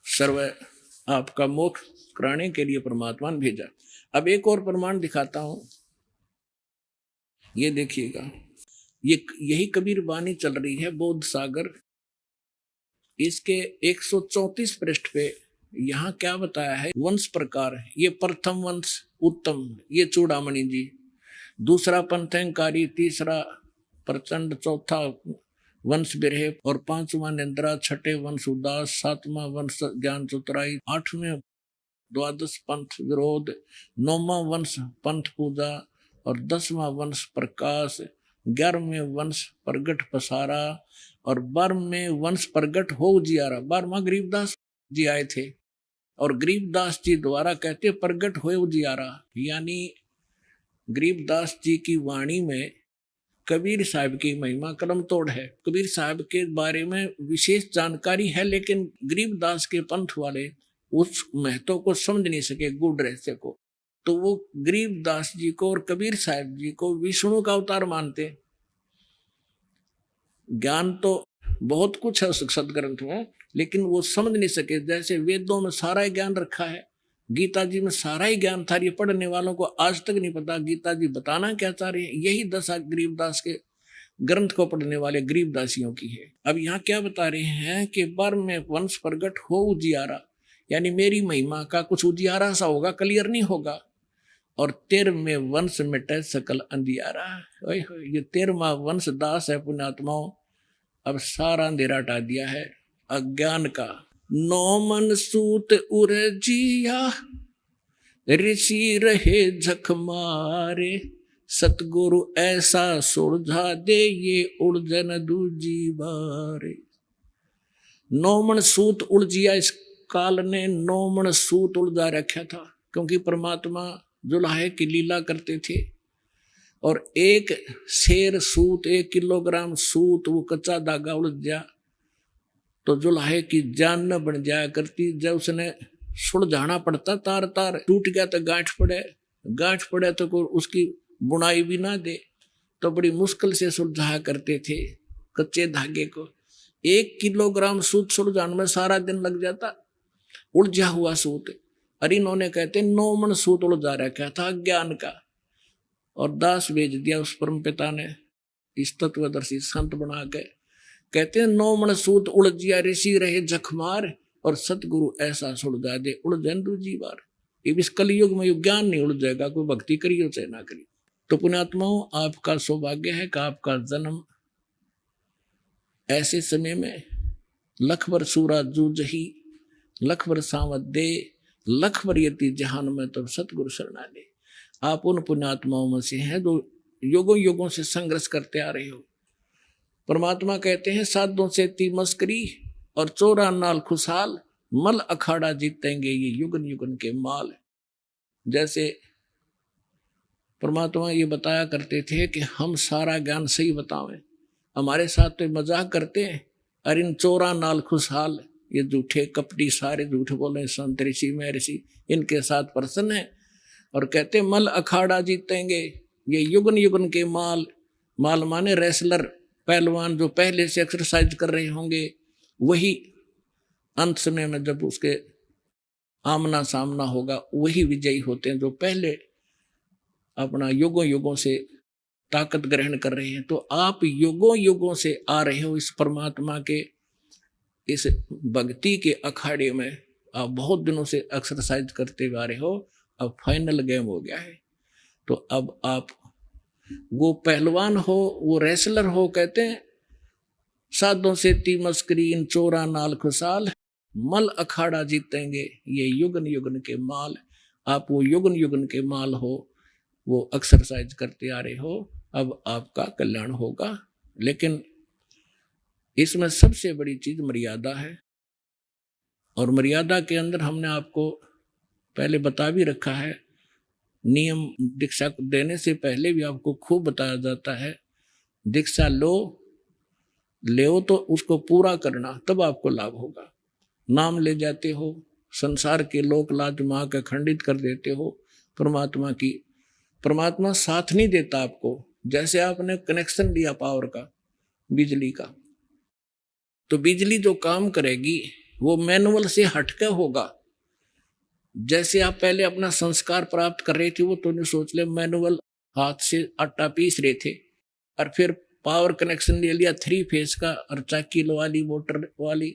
सर्व आपका मोक्ष कराने के लिए परमात्मा ने भेजा। अब एक और प्रमाण दिखाता हूं, ये देखिएगा। यही कबीर वाणी चल रही है बौद्ध सागर, इसके 134 पृष्ठ पे यहाँ क्या बताया है, वंश प्रकार। ये प्रथम वंश उत्तम, ये चूड़ामणि जी। दूसरा पंथंकारी, तीसरा प्रचंड, चौथा वंश बिरहे और 5वां निंद्रा, 6ठे वंश उदास, 7वां वंश ज्ञान चतुराई, 8वें 12 पंथ विरोध, 9वां वंश पंथ पूजा और 10वां वंश प्रकाश, 11वें वंश प्रगट पसारा और 12वें वंश प्रगट हो उजियारा। 12वां गरीबदास जी आए थे और गरीबदास जी द्वारा कहते प्रगट हो उजियारा, यानी गरीबदास जी की वाणी में कबीर साहब की महिमा कलम तोड़ है। कबीर साहब के बारे में विशेष जानकारी है, लेकिन गरीबदास के पंथ वाले उस महत्व को समझ नहीं सके, गूढ़ रहस्य को। तो वो गरीबदास जी को और कबीर साहब जी को विष्णु का अवतार मानते। ज्ञान तो बहुत कुछ है उस सदग्रंथ में, लेकिन वो समझ नहीं सके। जैसे वेदों में सारा ज्ञान रखा है, गीता जी में सारा ही ज्ञान था, ये पढ़ने वालों को आज तक नहीं पता गीता जी बताना क्या चाह रही है। यही दशा गरीबदास के ग्रंथ को पढ़ने वाले गरीब दासियों की है। अब यहाँ क्या बता रहे हैं कि बर में वंश प्रगट हो उजियारा, यानी मेरी महिमा का कुछ उजियारा सा होगा, क्लियर नहीं होगा। और 13वें वंश मिटे सकल अंधियारा। ये 13वां वंश दास है पुण्यात्माओं, अब सारा अंधेरा हटा दिया है अज्ञान का। 9 मन सूत उरजिया ऋषि रहे झक मारे, सतगुरु ऐसा सुलझा दे ये उलझन दूजी बारे। 9 मन सूत उलझिया, इस काल ने 9 मन सूत उलझा रखा था, क्योंकि परमात्मा जुलाहे की लीला करते थे। और एक शेर सूत, 1 किलोग्राम सूत, वो कच्चा धागा उलझ गया तो जुलाहे की जान न बन जाया करती। जब उसने सुलझाना पड़ता, तार तार टूट गया तो गांठ पड़े तो कोई उसकी बुनाई भी ना दे, तो बड़ी मुश्किल से सुलझाया करते थे कच्चे धागे को। 1 किलोग्राम सूत सुलझाने में सारा दिन लग जाता, उलझा हुआ सूत। और इन्होंने कहते 9 मन सूत उलझा रखा था ज्ञान का, और दास भेज दिया उस परम पिता ने इस तत्वदर्शी संत बना के। कहते हैं 9 मन सूत उलझिया ऋषि रहे जखमार, और सतगुरु ऐसा सुलझा दे उलझन दूजी बार। इस कलयुग में ज्ञान नहीं उलझेगा, कोई भक्ति करियो चाहे ना करियो। तो पुण्यात्माओं, आपका सौभाग्य है कि आपका जन्म ऐसे समय में लख बर सूरा जूझही, लख बर सावत दे, लख बर यति जहान में तब सतगुरु शरणा ले। आप उन पुण्यात्माओं में से हैं जो युगों युगों से संघर्ष करते आ रहे हो। परमात्मा कहते हैं साधों से ती मस्करी और 14 नाल खुशहाल, मल अखाड़ा जीतेंगे ये युगन युगन के माल। जैसे परमात्मा ये बताया करते थे कि हम सारा ज्ञान सही बतावें, हमारे साथ तो मजाक करते हैं। और इन 14 नाल खुशहाल, ये झूठे कपटी सारे झूठ बोले संत ऋषि महर्षि, इनके साथ प्रसन्न है। और कहते मल अखाड़ा जीतेंगे ये युगन युगन के माल। माल माने रेसलर, पहलवान जो पहले से एक्सरसाइज कर रहे होंगे, वही अंत समय में जब उसके आमना सामना होगा वही विजयी होते हैं, जो पहले अपना युगों युगों से ताकत ग्रहण कर रहे हैं। तो आप युगों युगों से आ रहे हो इस परमात्मा के इस भक्ति के अखाड़े में, आप बहुत दिनों से एक्सरसाइज करते हुए आ रहे हो। अब फाइनल गेम हो गया है, तो अब आप वो पहलवान हो, वो रेसलर हो। कहते हैं साधों से ती मस्करी इन 14 नाल खुशहाल, मल अखाड़ा जीतेंगे ये युगन युगन के माल। आप वो युगन युगन के माल हो, वो एक्सरसाइज करते आ रहे हो, अब आपका कल्याण होगा। लेकिन इसमें सबसे बड़ी चीज मर्यादा है, और मर्यादा के अंदर हमने आपको पहले बता भी रखा है। नियम दीक्षा देने से पहले भी आपको खूब बताया जाता है, दीक्षा ले तो उसको पूरा करना, तब आपको लाभ होगा। नाम ले जाते हो, संसार के लोक लाज माँ का खंडित कर देते हो परमात्मा की। परमात्मा साथ नहीं देता आपको। जैसे आपने कनेक्शन लिया पावर का, बिजली का, तो बिजली जो काम करेगी वो मैनुअल से हटके होगा। जैसे आप पहले अपना संस्कार प्राप्त कर रहे थे, वो तो नहीं सोच ले मैनुअल हाथ से आटा पीस रहे थे, और फिर पावर कनेक्शन ले लिया 3 फेज का, और 4 किलो वाली मोटर वाली,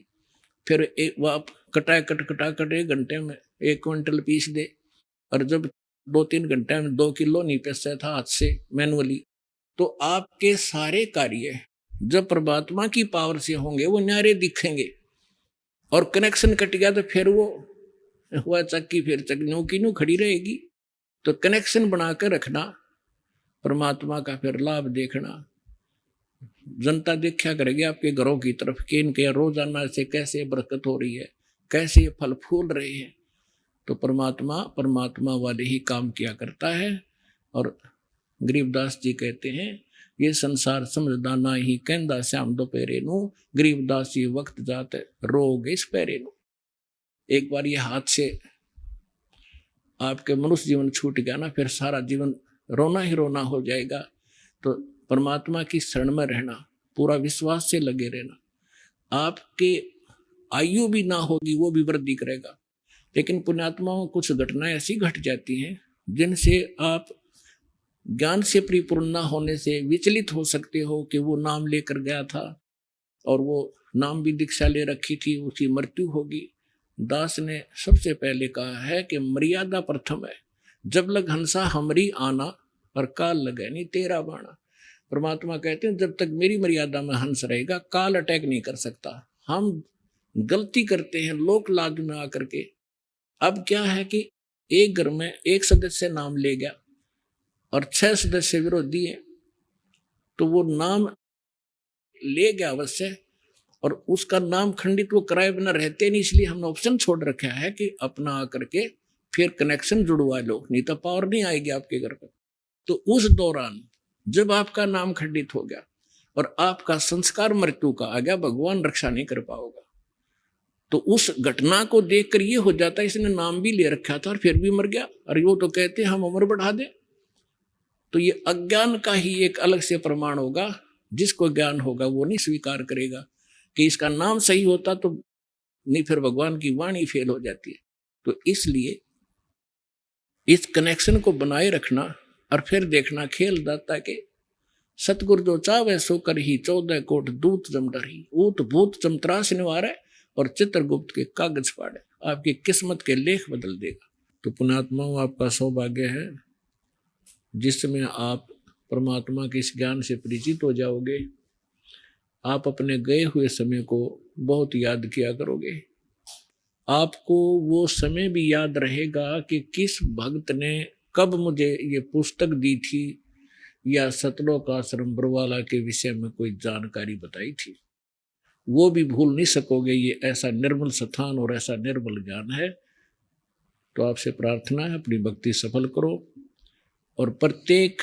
फिर वो आप कटा कट 1 घंटे में 1 क्विंटल पीस दे। और जब 2-3 घंटे में 2 किलो नहीं पीसता था हाथ से मैनुअली। तो आपके सारे कार्य जब परमात्मा की पावर से होंगे वो न्यारे दिखेंगे। और कनेक्शन कट गया तो फिर वो हुआ चक्की, फिर चक्की न्यू खड़ी रहेगी। तो कनेक्शन बनाकर रखना, परमात्मा का फिर लाभ देखना। जनता देखा करेगी आपके घरों की तरफ कि इनके रोजाना से कैसे बरकत हो रही है, कैसे फल फूल रहे हैं। तो परमात्मा वाले ही काम किया करता है। और गरीबदास जी कहते हैं ये संसार समझदा ना ही कहंदा श्याम दोपहरे नू, गरीबदास जी वक्त जात रोग इस पैरे नू। एक बार ये हाथ से आपके मनुष्य जीवन छूट गया ना, फिर सारा जीवन रोना ही रोना हो जाएगा। तो परमात्मा की शरण में रहना, पूरा विश्वास से लगे रहना। आपके आयु भी ना होगी, वो भी वृद्धि करेगा। लेकिन पुण्यात्माओं कुछ घटनाएं ऐसी घट जाती हैं जिनसे आप ज्ञान से परिपूर्ण न होने से विचलित हो सकते हो कि वो नाम लेकर गया था और वो नाम भी दीक्षा ले रखी थी, उसकी मृत्यु होगी। दास ने सबसे पहले कहा है कि मर्यादा प्रथम है। जब लग हंसा हमरी आना और काल लगे नहीं तेरा बाणा। परमात्मा कहते हैं जब तक मेरी मर्यादा में हंस रहेगा काल अटैक नहीं कर सकता। हम गलती करते हैं लोक लाज में आकर के। अब क्या है कि एक घर में एक सदस्य नाम ले गया और 6 सदस्य विरोधी है, तो वो नाम ले गया अवश्य और उसका नाम खंडित वो किराए बिना रहते नहीं, इसलिए हमने ऑप्शन छोड़ रखा है कि अपना आकर के फिर कनेक्शन जुड़वा लो, नहीं तो पावर नहीं आएगी आपके घर पर। तो उस दौरान जब आपका नाम खंडित हो गया और आपका संस्कार मृत्यु का आ गया, भगवान रक्षा नहीं कर पाओगा। तो उस घटना को देखकर ये हो जाता है इसने नाम भी ले रखा था और फिर भी मर गया, और वो तो कहते हैं हम उम्र बढ़ा दें। तो ये अज्ञान का ही एक अलग से प्रमाण होगा। जिसको ज्ञान होगा वो नहीं स्वीकार करेगा कि इसका नाम सही होता, तो नहीं फिर भगवान की वाणी फेल हो जाती है। तो इसलिए इस कनेक्शन को बनाए रखना और फिर देखना खेल दाता के सतगुरु जो चावे सो कर ही 14 कोट दूत जम डरी। ऊत भूत चमत्रास निवारे और चित्रगुप्त के कागज फाड़े। आपकी किस्मत के लेख बदल देगा। तो पुण्यात्माओं, आपका सौभाग्य है जिसमें आप परमात्मा के इस ज्ञान से परिचित हो जाओगे। आप अपने गए हुए समय को बहुत याद किया करोगे। आपको वो समय भी याद रहेगा कि किस भक्त ने कब मुझे ये पुस्तक दी थी या सतलोक आश्रम बरवाला के विषय में कोई जानकारी बताई थी। वो भी भूल नहीं सकोगे। ये ऐसा निर्मल स्थान और ऐसा निर्मल ज्ञान है। तो आपसे प्रार्थना है अपनी भक्ति सफल करो और प्रत्येक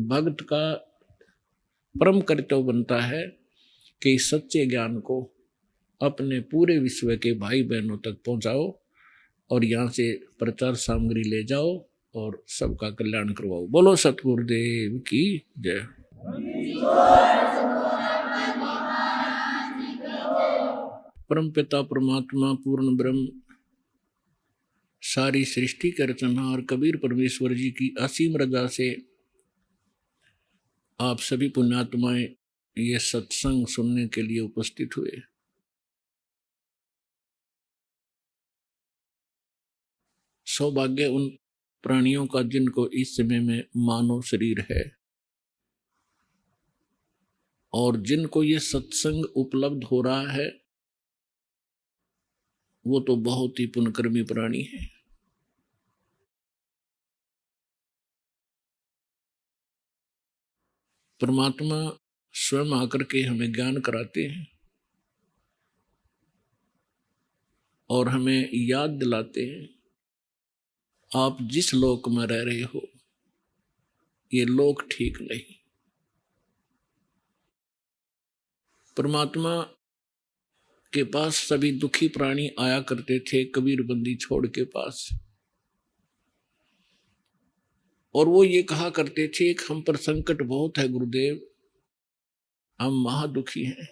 भक्त का परम कर्तव्य बनता है कि इस सच्चे ज्ञान को अपने पूरे विश्व के भाई बहनों तक पहुंचाओ और यहाँ से प्रचार सामग्री ले जाओ और सबका कल्याण करवाओ। बोलो सतगुरुदेव की जय। परम पिता परमात्मा पूर्ण ब्रह्म सारी सृष्टि के रचनहार कबीर परमेश्वर जी की असीम रजा से आप सभी पुण्यात्माएं ये सत्संग सुनने के लिए उपस्थित हुए। सौभाग्य उन प्राणियों का जिनको इस समय में मानव शरीर है और जिनको ये सत्संग उपलब्ध हो रहा है, वो तो बहुत ही पुण्यकर्मी प्राणी है। परमात्मा स्वयं आकर के हमें ज्ञान कराते हैं और हमें याद दिलाते हैं आप जिस लोक में रह रहे हो ये लोक ठीक नहीं। परमात्मा के पास सभी दुखी प्राणी आया करते थे कबीर बंदी छोड़ के पास, और वो ये कहा करते थे कि हम पर संकट बहुत है गुरुदेव, हम महादुखी हैं।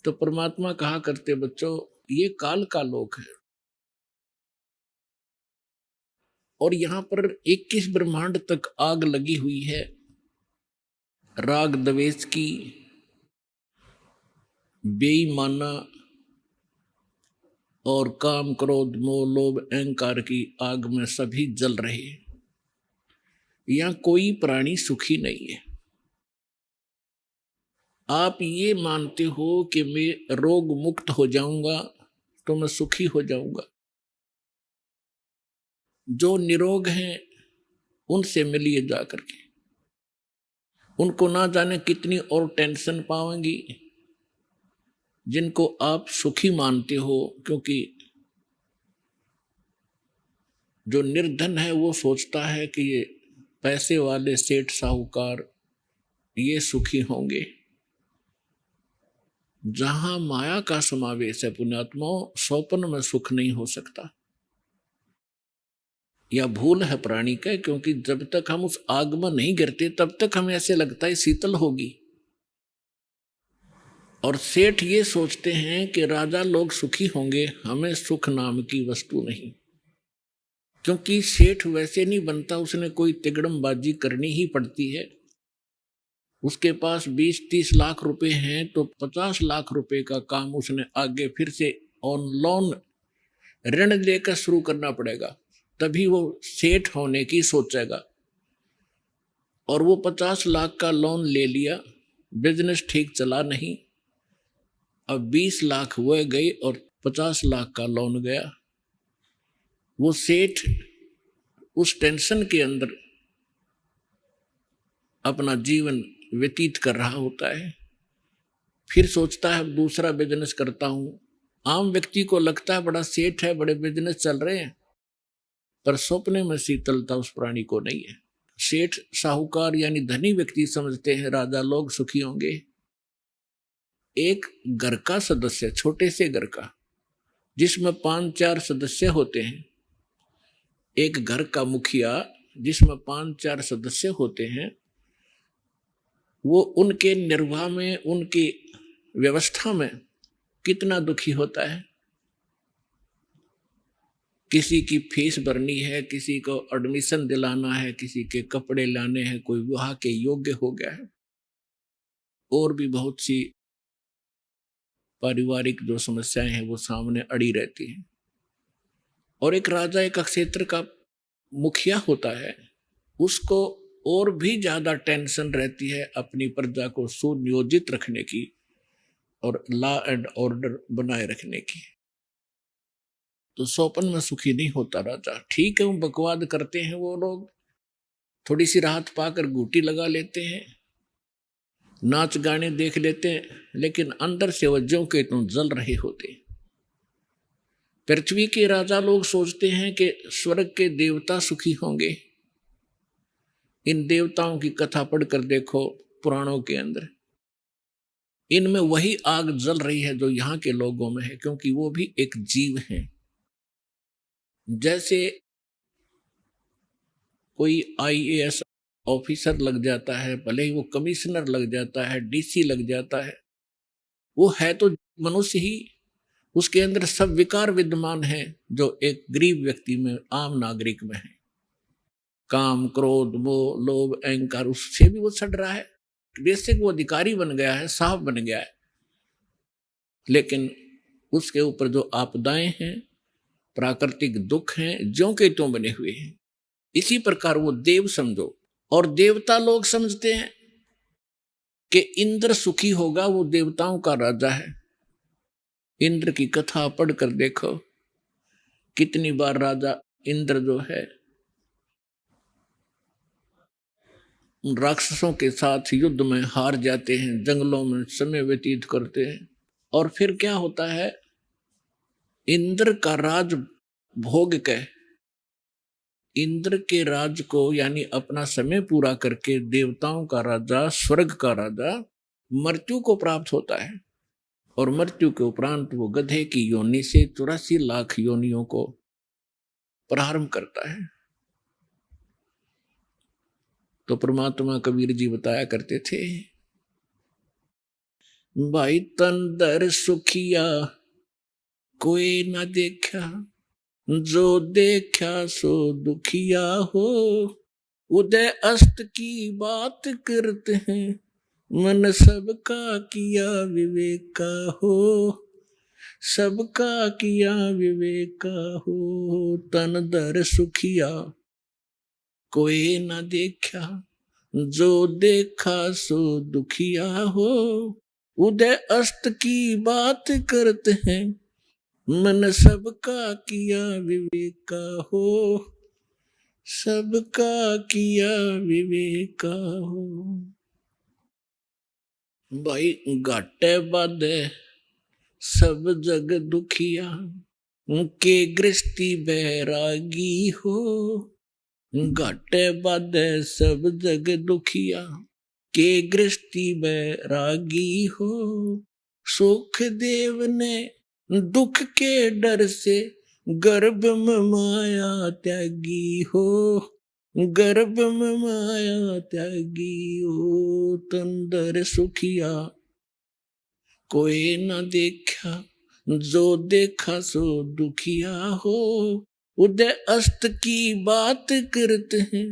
तो परमात्मा कहा करते बच्चों ये काल का लोक है और यहाँ पर 21 ब्रह्मांड तक आग लगी हुई है राग द्वेष की, बेईमाना और काम क्रोध मोह लोभ अहंकार की आग में सभी जल रहे हैं। यहाँ कोई प्राणी सुखी नहीं है। आप ये मानते हो कि मैं रोग मुक्त हो जाऊंगा तो मैं सुखी हो जाऊंगा। जो निरोग हैं उनसे मिलिए जा करके, उनको ना जाने कितनी और टेंशन पाएंगी जिनको आप सुखी मानते हो, क्योंकि जो निर्धन है वो सोचता है कि ये पैसे वाले सेठ साहूकार ये सुखी होंगे। जहां माया का समावेश है पुण्यात्माओं, स्वप्न में सुख नहीं हो सकता। यह भूल है प्राणी का, क्योंकि जब तक हम उस आग में नहीं गिरते तब तक हमें ऐसे लगता है शीतल होगी। और सेठ ये सोचते हैं कि राजा लोग सुखी होंगे, हमें सुख नाम की वस्तु नहीं। क्योंकि सेठ वैसे नहीं बनता, उसने कोई तिगड़मबाजी करनी ही पड़ती है। उसके पास 20-30 लाख रुपए हैं तो 50 लाख रुपए का काम उसने आगे फिर से ऑन लोन ऋण लेकर शुरू करना पड़ेगा, तभी वो सेठ होने की सोचेगा। और वो 50 लाख का लोन ले लिया, बिजनेस ठीक चला नहीं, अब 20 लाख वो गई और 50 लाख का लोन गया। वो सेठ उस टेंशन के अंदर अपना जीवन व्यतीत कर रहा होता है। फिर सोचता है अब दूसरा बिजनेस करता हूं। आम व्यक्ति को लगता है बड़ा सेठ है, बड़े बिजनेस चल रहे हैं, पर सपने में शीतलता उस प्राणी को नहीं है। सेठ साहूकार यानी धनी व्यक्ति समझते हैं राजा लोग सुखी होंगे। एक घर का सदस्य, छोटे से घर का जिसमें 5-4 सदस्य होते हैं, एक घर का मुखिया जिसमें 5-4 सदस्य होते हैं, वो उनके निर्वाह में, उनकी व्यवस्था में कितना दुखी होता है। किसी की फीस भरनी है, किसी को एडमिशन दिलाना है, किसी के कपड़े लाने हैं, कोई विवाह के योग्य हो गया है, और भी बहुत सी पारिवारिक जो समस्याएं हैं वो सामने अड़ी रहती हैं। और एक राजा एक क्षेत्र का मुखिया होता है, उसको और भी ज्यादा टेंशन रहती है अपनी प्रजा को सुनियोजित रखने की और लॉ एंड ऑर्डर बनाए रखने की। तो सोपन में सुखी नहीं होता राजा। ठीक है, वो बकवाद करते हैं, वो लोग थोड़ी सी राहत पाकर घूटी लगा लेते हैं, नाच गाने देख लेते हैं, लेकिन अंदर से वज्जों के तो जल रहे होते। पृथ्वी के राजा लोग सोचते हैं कि स्वर्ग के देवता सुखी होंगे। इन देवताओं की कथा पढ़कर देखो पुराणों के अंदर, इनमें वही आग जल रही है जो यहाँ के लोगों में है, क्योंकि वो भी एक जीव है। जैसे कोई IAS ऑफिसर लग जाता है, भले ही वो कमिश्नर लग जाता है, DC लग जाता है, वो है तो मनुष्य ही, उसके अंदर सब विकार विद्यमान है जो एक गरीब व्यक्ति में, आम नागरिक में है। काम, क्रोध, मोह, लोभ, अहंकार, उससे भी वो सड़ रहा है। बेसिक वो अधिकारी बन गया है, साहब बन गया है, लेकिन उसके ऊपर जो आपदाएं हैं, प्राकृतिक दुख हैं, ज्यों के त्यों बने हुए हैं। इसी प्रकार वो देव समझो। और देवता लोग समझते हैं कि इंद्र सुखी होगा, वो देवताओं का राजा है। इंद्र की कथा पढ़कर देखो, कितनी बार राजा इंद्र जो है उन राक्षसों के साथ युद्ध में हार जाते हैं, जंगलों में समय व्यतीत करते हैं। और फिर क्या होता है, इंद्र का राज भोग के, इंद्र के राज को यानी अपना समय पूरा करके देवताओं का राजा, स्वर्ग का राजा मृत्यु को प्राप्त होता है। और मृत्यु के उपरांत वो गधे की योनि से 84 लाख योनियों को प्रारंभ करता है। तो परमात्मा कबीर जी बताया करते थे, भाई तंदर सुखिया कोई ना देखा, जो देखा सो दुखिया हो। उदय अस्त की बात करते हैं, मन सबका किया विवेका हो, सबका किया विवेका हो। तन दर सुखिया कोई न देखा, जो देखा सो दुखिया हो। उदय अस्त की बात करते हैं, मन सबका किया विवेका हो, सबका किया विवेका हो। भाई घाटे बाधे सब जग दुखिया, के गृहस्थी बैरागी हो। घाटे बाधे सब जग दुखिया, के गृहस्थी बैरागी हो। सुख देव ने दुख के डर से, गर्भ में माया त्यागी हो, गर्भ में माया त्यागी हो। तंदर सुखिया कोई न देखा, जो देखा सो दुखिया हो। उदय अस्त की बात करते हैं,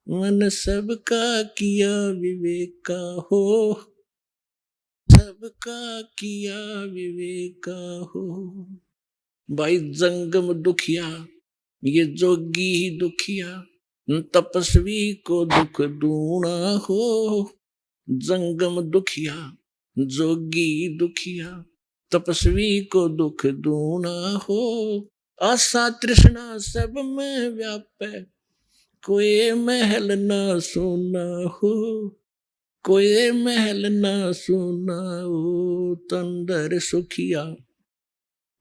मन सबका किया विवेक का हो, सबका किया विवेक का हो। भाई जंगम दुखिया, ये जोगी ही दुखिया, तपस्वी को दुख दूना हो। जंगम दुखिया, जोगी दुखिया, तपस्वी को दुख दूना हो। आशा तृष्णा सब में व्यापे, कोई महल ना सोना हो, कोई महल ना सोना हो। तंदर सुखिया,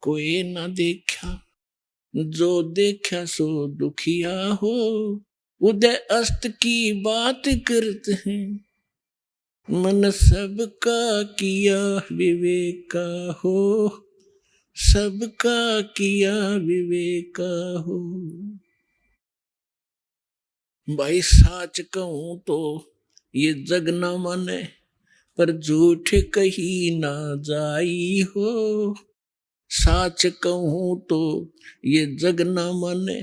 कोई ना देखा, जो देखा सो दुखिया हो। उदय अस्त की बात करते हैं, मन सबका किया विवेक का हो, सबका किया विवेक का हो। भाई साच कहूं तो ये जग न माने, पर झूठ कही ना जाई हो। साच कहूं तो ये जग न माने,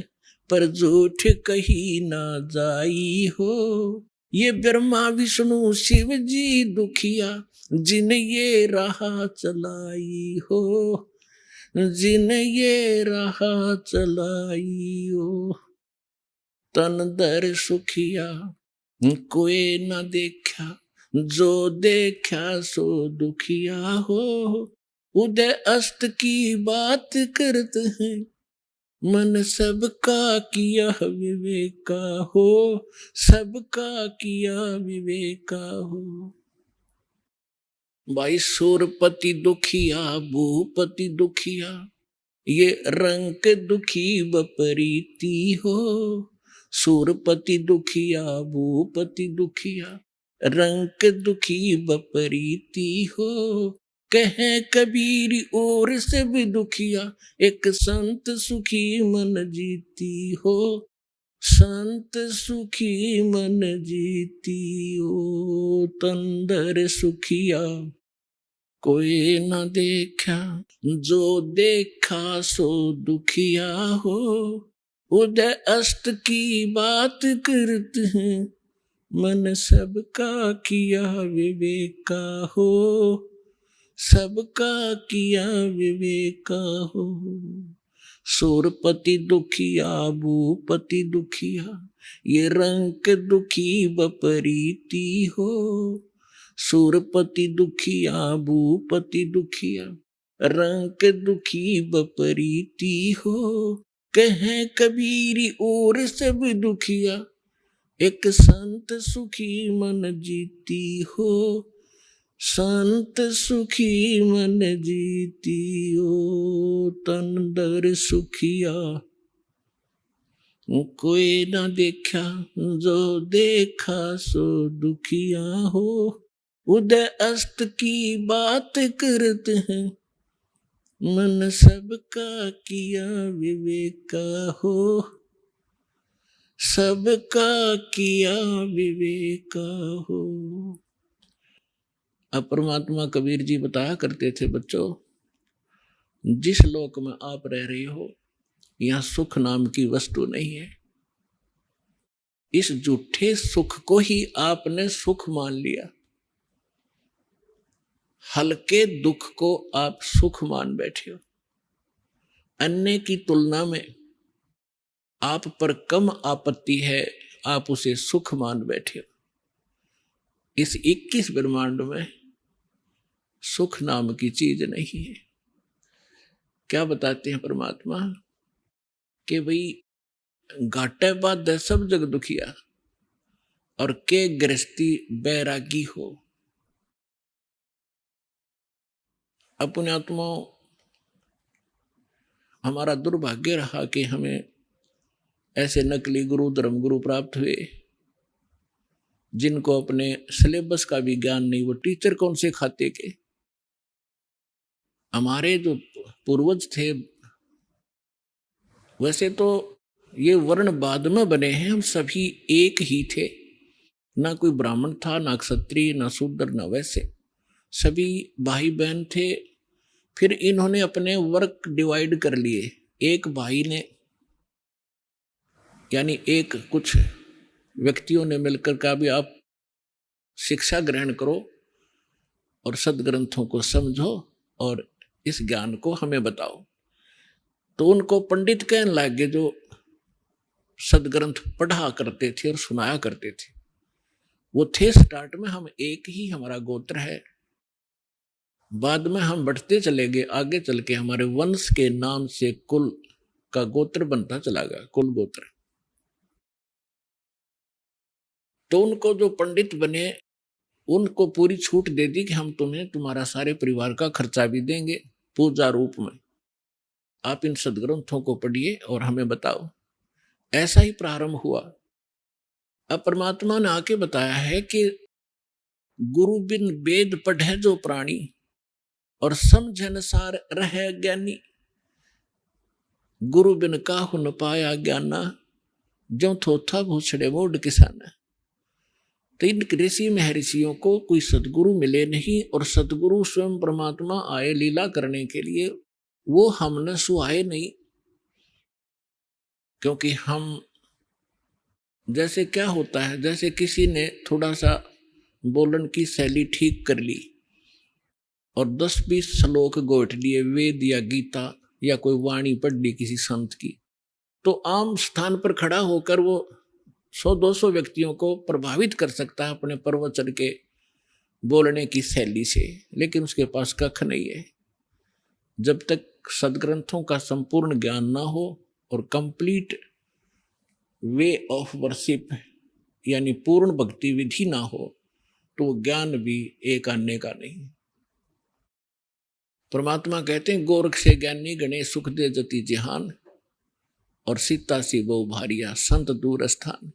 पर झूठ कही ना जाई हो। ये ब्रह्मा विष्णु शिव जी दुखिया, जिन ये राह चलाई हो, जिन ये राह चलाई हो। तन दर सुखिया, कोई ना देखा, जो देखा सो दुखिया हो। उदय अस्त की बात करते हैं, मन सबका किया विवेक का हो, सबका किया विवेक का हो। भाई सूरपति दुखिया, भूपति दुखिया, ये रंक दुखी बपरीती हो। सूरपति दुखिया, भूपति दुखिया, रंक दुखी बपरीती हो। कहे कबीर और से भी दुखिया, एक संत सुखी मन जीती हो, संत सुखी मन जीती हो। तंदर सुखिया, कोई न देखा, जो देखा सो दुखिया हो। उदय अस्त की बात करते हैं, मन सबका किया विवेक का हो, सबका किया विवेक का हो। सूरपति दुखिया, भूपति दुखिया, ये रंक दुखी बपरीती हो। सूरपति दुखिया, भूपति दुखिया, रंक दुखी बपरीती हो। कहे कबीर और सब दुखिया, एक संत सुखी मन जीती हो, संत सुखी मन जीती हो। तन दर सुखिया, कोई ना देखा, जो देखा सो दुखिया हो। उदय अस्त की बात करते हैं, मन सबका किया विवेक का हो, सबका किया विवेक का हो। अब परमात्मा कबीर जी बताया करते थे, बच्चों जिस लोक में आप रह रहे हो, यहाँ सुख नाम की वस्तु नहीं है। इस झूठे सुख को ही आपने सुख मान लिया, हल्के दुख को आप सुख मान बैठे हो। अन्य की तुलना में आप पर कम आपत्ति है, आप उसे सुख मान बैठे हो। इस 21 ब्रह्मांड में सुख नाम की चीज नहीं है। क्या बताते हैं परमात्मा कि भाई घाटे बाद सब जग दुखिया, और के गृहस्थी बैरागी हो। अपने आत्मा हमारा दुर्भाग्य रहा कि हमें ऐसे नकली गुरु, धर्म गुरु प्राप्त हुए जिनको अपने सिलेबस का भी ज्ञान नहीं। वो टीचर कौन से खाते के। हमारे जो पूर्वज थे, वैसे तो ये वर्ण बाद में बने हैं, हम सभी एक ही थे। ना कोई ब्राह्मण था, ना क्षत्रिय, ना शूद्र, ना वैसे, सभी भाई बहन थे। फिर इन्होंने अपने वर्क डिवाइड कर लिए। एक भाई ने यानी एक कुछ व्यक्तियों ने मिलकर कहा भी आप शिक्षा ग्रहण करो और सदग्रंथों को समझो और इस ज्ञान को हमें बताओ। तो उनको पंडित कहने लगे जो सदग्रंथ पढ़ा करते थे और सुनाया करते थे। वो थे स्टार्ट में हम एक ही हमारा गोत्र है, बाद में हम बढ़ते चले गए, आगे चल के हमारे वंश के नाम से कुल का गोत्र बनता चला गया, कुल गोत्र। तो उनको जो पंडित बने उनको पूरी छूट दे दी कि हम तुम्हें तुम्हारा सारे परिवार का खर्चा भी देंगे पूजा रूप में, आप इन सदग्रंथों को पढ़िए और हमें बताओ। ऐसा ही प्रारंभ हुआ। अब परमात्मा ने आके बताया है कि गुरु बिन वेद पढ़े जो प्राणी और समझन सार रहे ज्ञानी, गुरु बिन काहु न पाया ज्ञाना, जो थोथा भूछड़े मोड किसाना। तो इन ऋषि महर्षियों को कोई सदगुरु मिले नहीं और सदगुरु स्वयं परमात्मा आए लीला करने के लिए, वो हमने सुहाए नहीं। क्योंकि हम जैसे क्या होता है, जैसे किसी ने थोड़ा सा बोलन की शैली ठीक कर ली और 10-20 श्लोक गोट लिए वेद या गीता या कोई वाणी पढ़ ली किसी संत की, तो आम स्थान पर खड़ा होकर वो 100-200 व्यक्तियों को प्रभावित कर सकता है अपने प्रवचन के बोलने की शैली से, लेकिन उसके पास कख नहीं है। जब तक सदग्रंथों का संपूर्ण ज्ञान ना हो और कंप्लीट वे ऑफ वर्शिप यानी पूर्ण भक्ति विधि ना हो, तो वो ज्ञान भी एक आने का नहीं। परमात्मा कहते हैं गोरख से ज्ञानी गणे सुख दे जति जिहान, और सीता सी बहु भारिया संत दूर स्थान।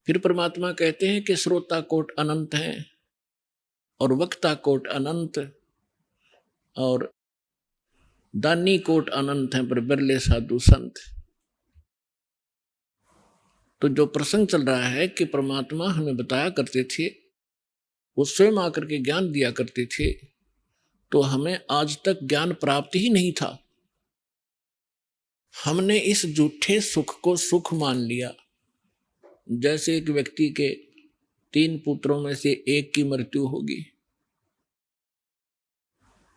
फिर परमात्मा कहते हैं कि श्रोता कोट अनंत हैं और वक्ता कोट अनंत और दानी कोट अनंत हैं, पर बिरले साधु संत। तो जो प्रसंग चल रहा है कि परमात्मा हमें बताया करते थे, वो स्वयं आकर के ज्ञान दिया करते थे, तो हमें आज तक ज्ञान प्राप्त ही नहीं था। हमने इस झूठे सुख को सुख मान लिया। जैसे एक व्यक्ति के 3 पुत्रों में से एक की मृत्यु होगी,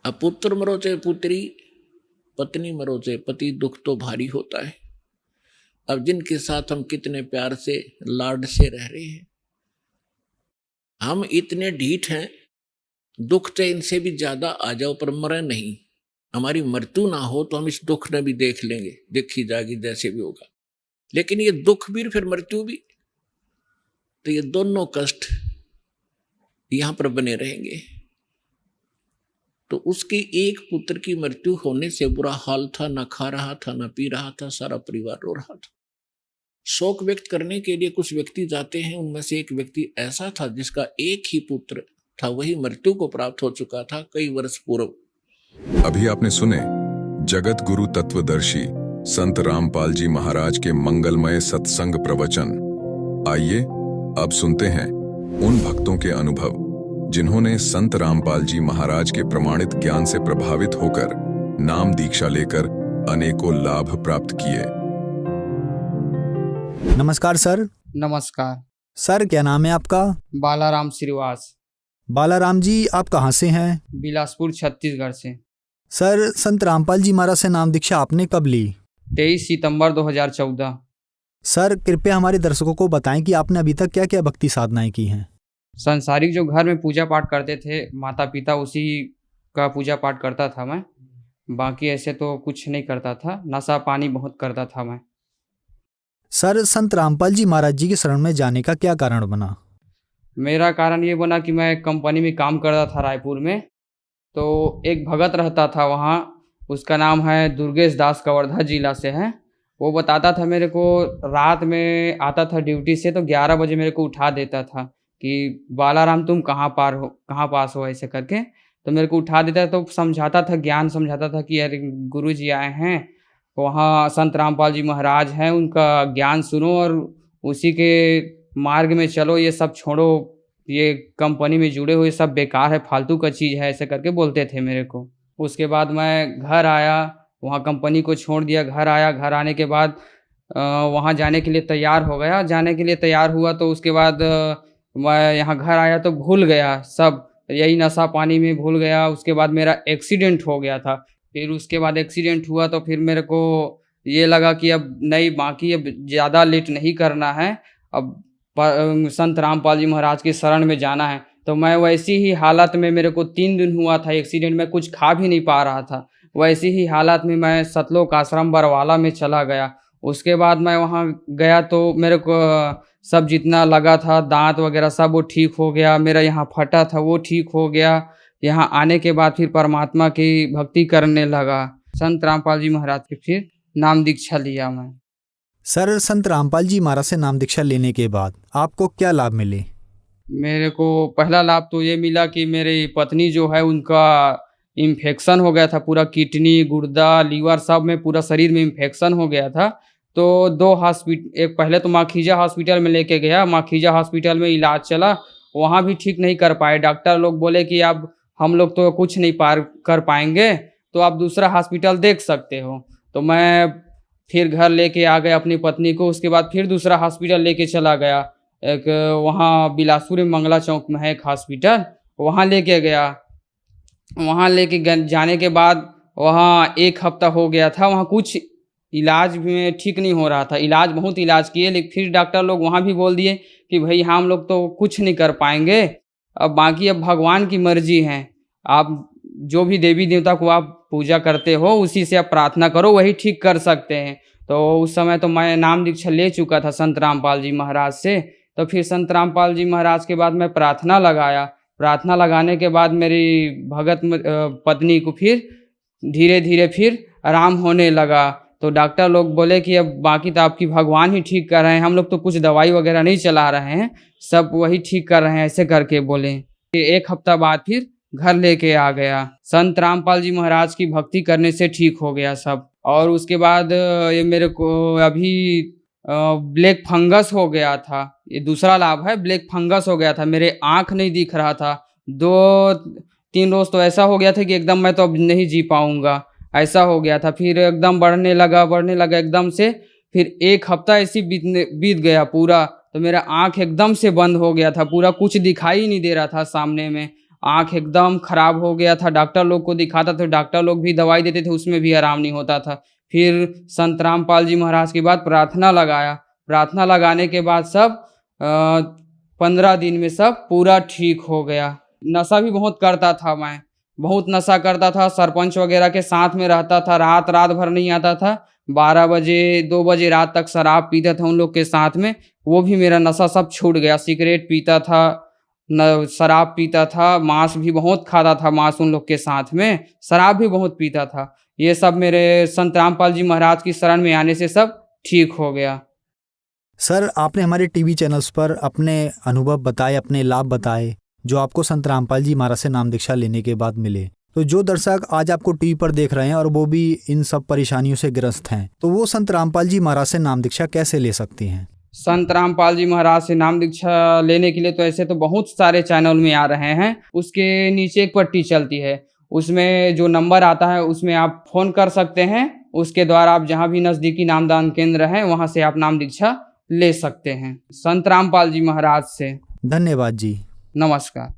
अब पुत्र मरो चाहे पुत्री, पत्नी मरो चाहे पति, दुख तो भारी होता है। अब जिनके साथ हम कितने प्यार से लाड से रह रहे हैं, हम इतने ढीठ हैं, दुख चाहे इनसे भी ज्यादा आ जाओ पर मरे नहीं। हमारी मृत्यु ना हो तो हम इस दुख ने भी देख लेंगे, देखी जाएगी जैसे भी होगा। लेकिन ये दुख भी फिर मृत्यु भी, तो ये दोनों कष्ट यहां पर बने रहेंगे। तो उसके एक पुत्र की मृत्यु होने से बुरा हाल था, ना खा रहा था, ना पी रहा था, सारा परिवार रो रहा था। शोक व्यक्त करने के लिए कुछ व्यक्ति जाते हैं, उनमें से एक व्यक्ति ऐसा था जिसका एक ही पुत्र था, वही मृत्यु को प्राप्त हो चुका था कई वर्ष पूर्व। अभी आपने सुने जगत गुरु तत्वदर्शी संत रामपाल जी महाराज के मंगलमय सत्संग प्रवचन। आइए अब सुनते हैं उन भक्तों के अनुभव जिन्होंने संत रामपाल जी महाराज के प्रमाणित ज्ञान से प्रभावित होकर नाम दीक्षा लेकर अनेकों लाभ प्राप्त किए। नमस्कार सर। नमस्कार सर, क्या नाम है आपका? बालाराम श्रीवास। बालाराम जी, आप कहाँ से हैं? बिलासपुर छत्तीसगढ़ से। सर, संत रामपाल जी महाराज से नाम दीक्षा आपने कब ली? 23 सितंबर 2014। सर, कृपया हमारे दर्शकों को बताएं कि आपने अभी तक क्या क्या भक्ति साधनाएं की हैं। संसारिक जो घर में पूजा पाठ करते थे माता पिता, उसी का पूजा पाठ करता था मैं। बाकी ऐसे तो कुछ नहीं करता था। नशा पानी बहुत करता था मैं। सर, संत रामपाल जी महाराज जी की शरण में जाने का क्या कारण बना? मेरा कारण ये बना कि मैं कंपनी में काम करता था रायपुर में। तो एक भगत रहता था वहाँ, उसका नाम है दुर्गेश दास, कवर्धा जिला से है। वो बताता था मेरे को, रात में आता था ड्यूटी से तो 11 बजे मेरे को उठा देता था कि बालाराम तुम कहाँ पास हो ऐसे करके। तो मेरे को उठा देता, तो समझाता था, ज्ञान समझाता था कि अरे गुरु जी आए हैं, वहाँ संत रामपाल जी महाराज हैं, उनका ज्ञान सुनो और उसी के मार्ग में चलो, ये सब छोड़ो, ये कंपनी में जुड़े हुए सब बेकार है, फालतू का चीज़ है, ऐसे करके बोलते थे मेरे को। उसके बाद मैं घर आया, वहाँ कंपनी को छोड़ दिया, घर आया। घर आने के बाद वहाँ जाने के लिए तैयार हो गया। जाने के लिए तैयार हुआ तो उसके बाद मैं यहाँ घर आया तो भूल गया सब, यही नशा पानी में भूल गया। उसके बाद मेरा एक्सीडेंट हो गया था। फिर उसके बाद एक्सीडेंट हुआ तो फिर मेरे को ये लगा कि अब नहीं, बाकी अब ज़्यादा लेट नहीं करना है, अब संत रामपाल जी महाराज के शरण में जाना है। तो मैं वैसी ही हालत में, मेरे को 3 दिन हुआ था एक्सीडेंट में, कुछ खा भी नहीं पा रहा था। वैसी ही हालत में मैं सतलोक आश्रम बरवाला में चला गया। उसके बाद मैं वहाँ गया तो मेरे को सब जितना लगा था, दांत वगैरह सब वो ठीक हो गया। मेरा यहाँ फटा था वो ठीक हो गया। यहाँ आने के बाद फिर परमात्मा की भक्ति करने लगा। संत रामपाल जी महाराज की फिर नाम दीक्षा लिया मैं। सर, संत रामपाल जी महाराज से नाम दीक्षा लेने के बाद आपको क्या लाभ मिले? मेरे को पहला लाभ तो ये मिला कि मेरी पत्नी जो है उनका इन्फेक्शन हो गया था, पूरा किडनी, गुर्दा, लीवर सब में, पूरा शरीर में इन्फेक्शन हो गया था। तो 2 हॉस्पिटल, एक पहले तो माखीजा हॉस्पिटल में लेके गया। माखीजा हॉस्पिटल में इलाज चला, वहाँ भी ठीक नहीं कर पाए। डॉक्टर लोग बोले कि अब हम लोग तो कुछ नहीं कर पाएंगे, तो आप दूसरा हॉस्पिटल देख सकते हो। तो मैं फिर घर लेके आ गया अपनी पत्नी को। उसके बाद फिर दूसरा हॉस्पिटल लेके चला गया, एक वहाँ बिलासपुर में मंगला चौक में है एक हॉस्पिटल, वहाँ लेके गया। वहाँ लेके जाने के बाद वहाँ 1 हफ्ता हो गया था। वहाँ कुछ इलाज में ठीक नहीं हो रहा था। बहुत इलाज किए, लेकिन फिर डॉक्टर लोग वहाँ भी बोल दिए कि भाई हम लोग तो कुछ नहीं कर पाएंगे, अब बाकी अब भगवान की मर्जी है। आप जो भी देवी देवता को आप पूजा करते हो उसी से आप प्रार्थना करो, वही ठीक कर सकते हैं। तो उस समय तो मैं नाम दीक्षा ले चुका था संत रामपाल जी महाराज से। तो फिर संत रामपाल जी महाराज के बाद मैं प्रार्थना लगाया। प्रार्थना लगाने के बाद मेरी भगत पत्नी को फिर धीरे धीरे फिर आराम होने लगा। तो डॉक्टर लोग बोले कि अब बाकी तो आपकी भगवान ही ठीक कर रहे हैं, हम लोग तो कुछ दवाई वगैरह नहीं चला रहे हैं, सब वही ठीक कर रहे हैं, ऐसे करके बोले। 1 हफ्ता बाद फिर घर लेके आ गया। संत रामपाल जी महाराज की भक्ति करने से ठीक हो गया सब। और उसके बाद ये मेरे को अभी ब्लैक फंगस हो गया था, ये दूसरा लाभ है। ब्लैक फंगस हो गया था, मेरे आँख नहीं दिख रहा था। 2-3 रोज तो ऐसा हो गया था कि एकदम मैं तो अब नहीं जी पाऊँगा, ऐसा हो गया था। फिर एकदम बढ़ने लगा एकदम से। फिर 1 हफ्ता ऐसी बीत गया पूरा, तो मेरा आँख एकदम से बंद हो गया था, पूरा कुछ दिखाई नहीं दे रहा था सामने में। आँख एकदम खराब हो गया था। डॉक्टर लोग को दिखाता था, डॉक्टर लोग भी दवाई देते थे, उसमें भी आराम नहीं होता था। फिर संत रामपाल जी महाराज के बाद प्रार्थना लगाया। प्रार्थना लगाने के बाद सब 15 दिन में सब पूरा ठीक हो गया। नशा भी बहुत करता था मैं, बहुत नशा करता था। सरपंच वगैरह के साथ में रहता था, रात भर नहीं आता था। 12 बजे 2 बजे रात तक शराब पीता था उन लोग के साथ में। वो भी मेरा नशा सब छूट गया। सिगरेट पीता था, शराब पीता था, मांस भी बहुत खाता था, मांस उन लोग के साथ में, शराब भी बहुत पीता था। ये सब मेरे संत रामपाल जी महाराज की शरण में आने से सब ठीक हो गया। सर, आपने हमारे टीवी चैनल्स पर अपने अनुभव बताए, अपने लाभ बताए जो आपको संत रामपाल जी महाराज से नाम दीक्षा लेने के बाद मिले। तो जो दर्शक आज आपको टीवी पर देख रहे हैं और वो भी इन सब परेशानियों से ग्रस्त हैं, तो वो संत रामपाल जी महाराज से नाम दीक्षा कैसे ले सकती हैं? संत रामपाल जी महाराज से नाम दीक्षा लेने के लिए तो ऐसे तो बहुत सारे चैनल में आ रहे हैं। उसके नीचे एक पट्टी चलती है, उसमें जो नंबर आता है उसमें आप फ़ोन कर सकते हैं। उसके द्वारा आप जहां भी नज़दीकी नामदान केंद्र है वहां से आप नाम दीक्षा ले सकते हैं संत रामपाल जी महाराज से। धन्यवाद जी, नमस्कार।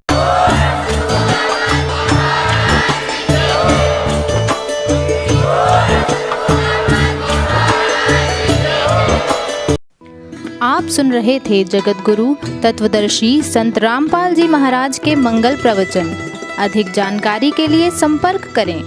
आप सुन रहे थे जगत गुरु तत्वदर्शी संत रामपाल जी महाराज के मंगल प्रवचन। अधिक जानकारी के लिए संपर्क करें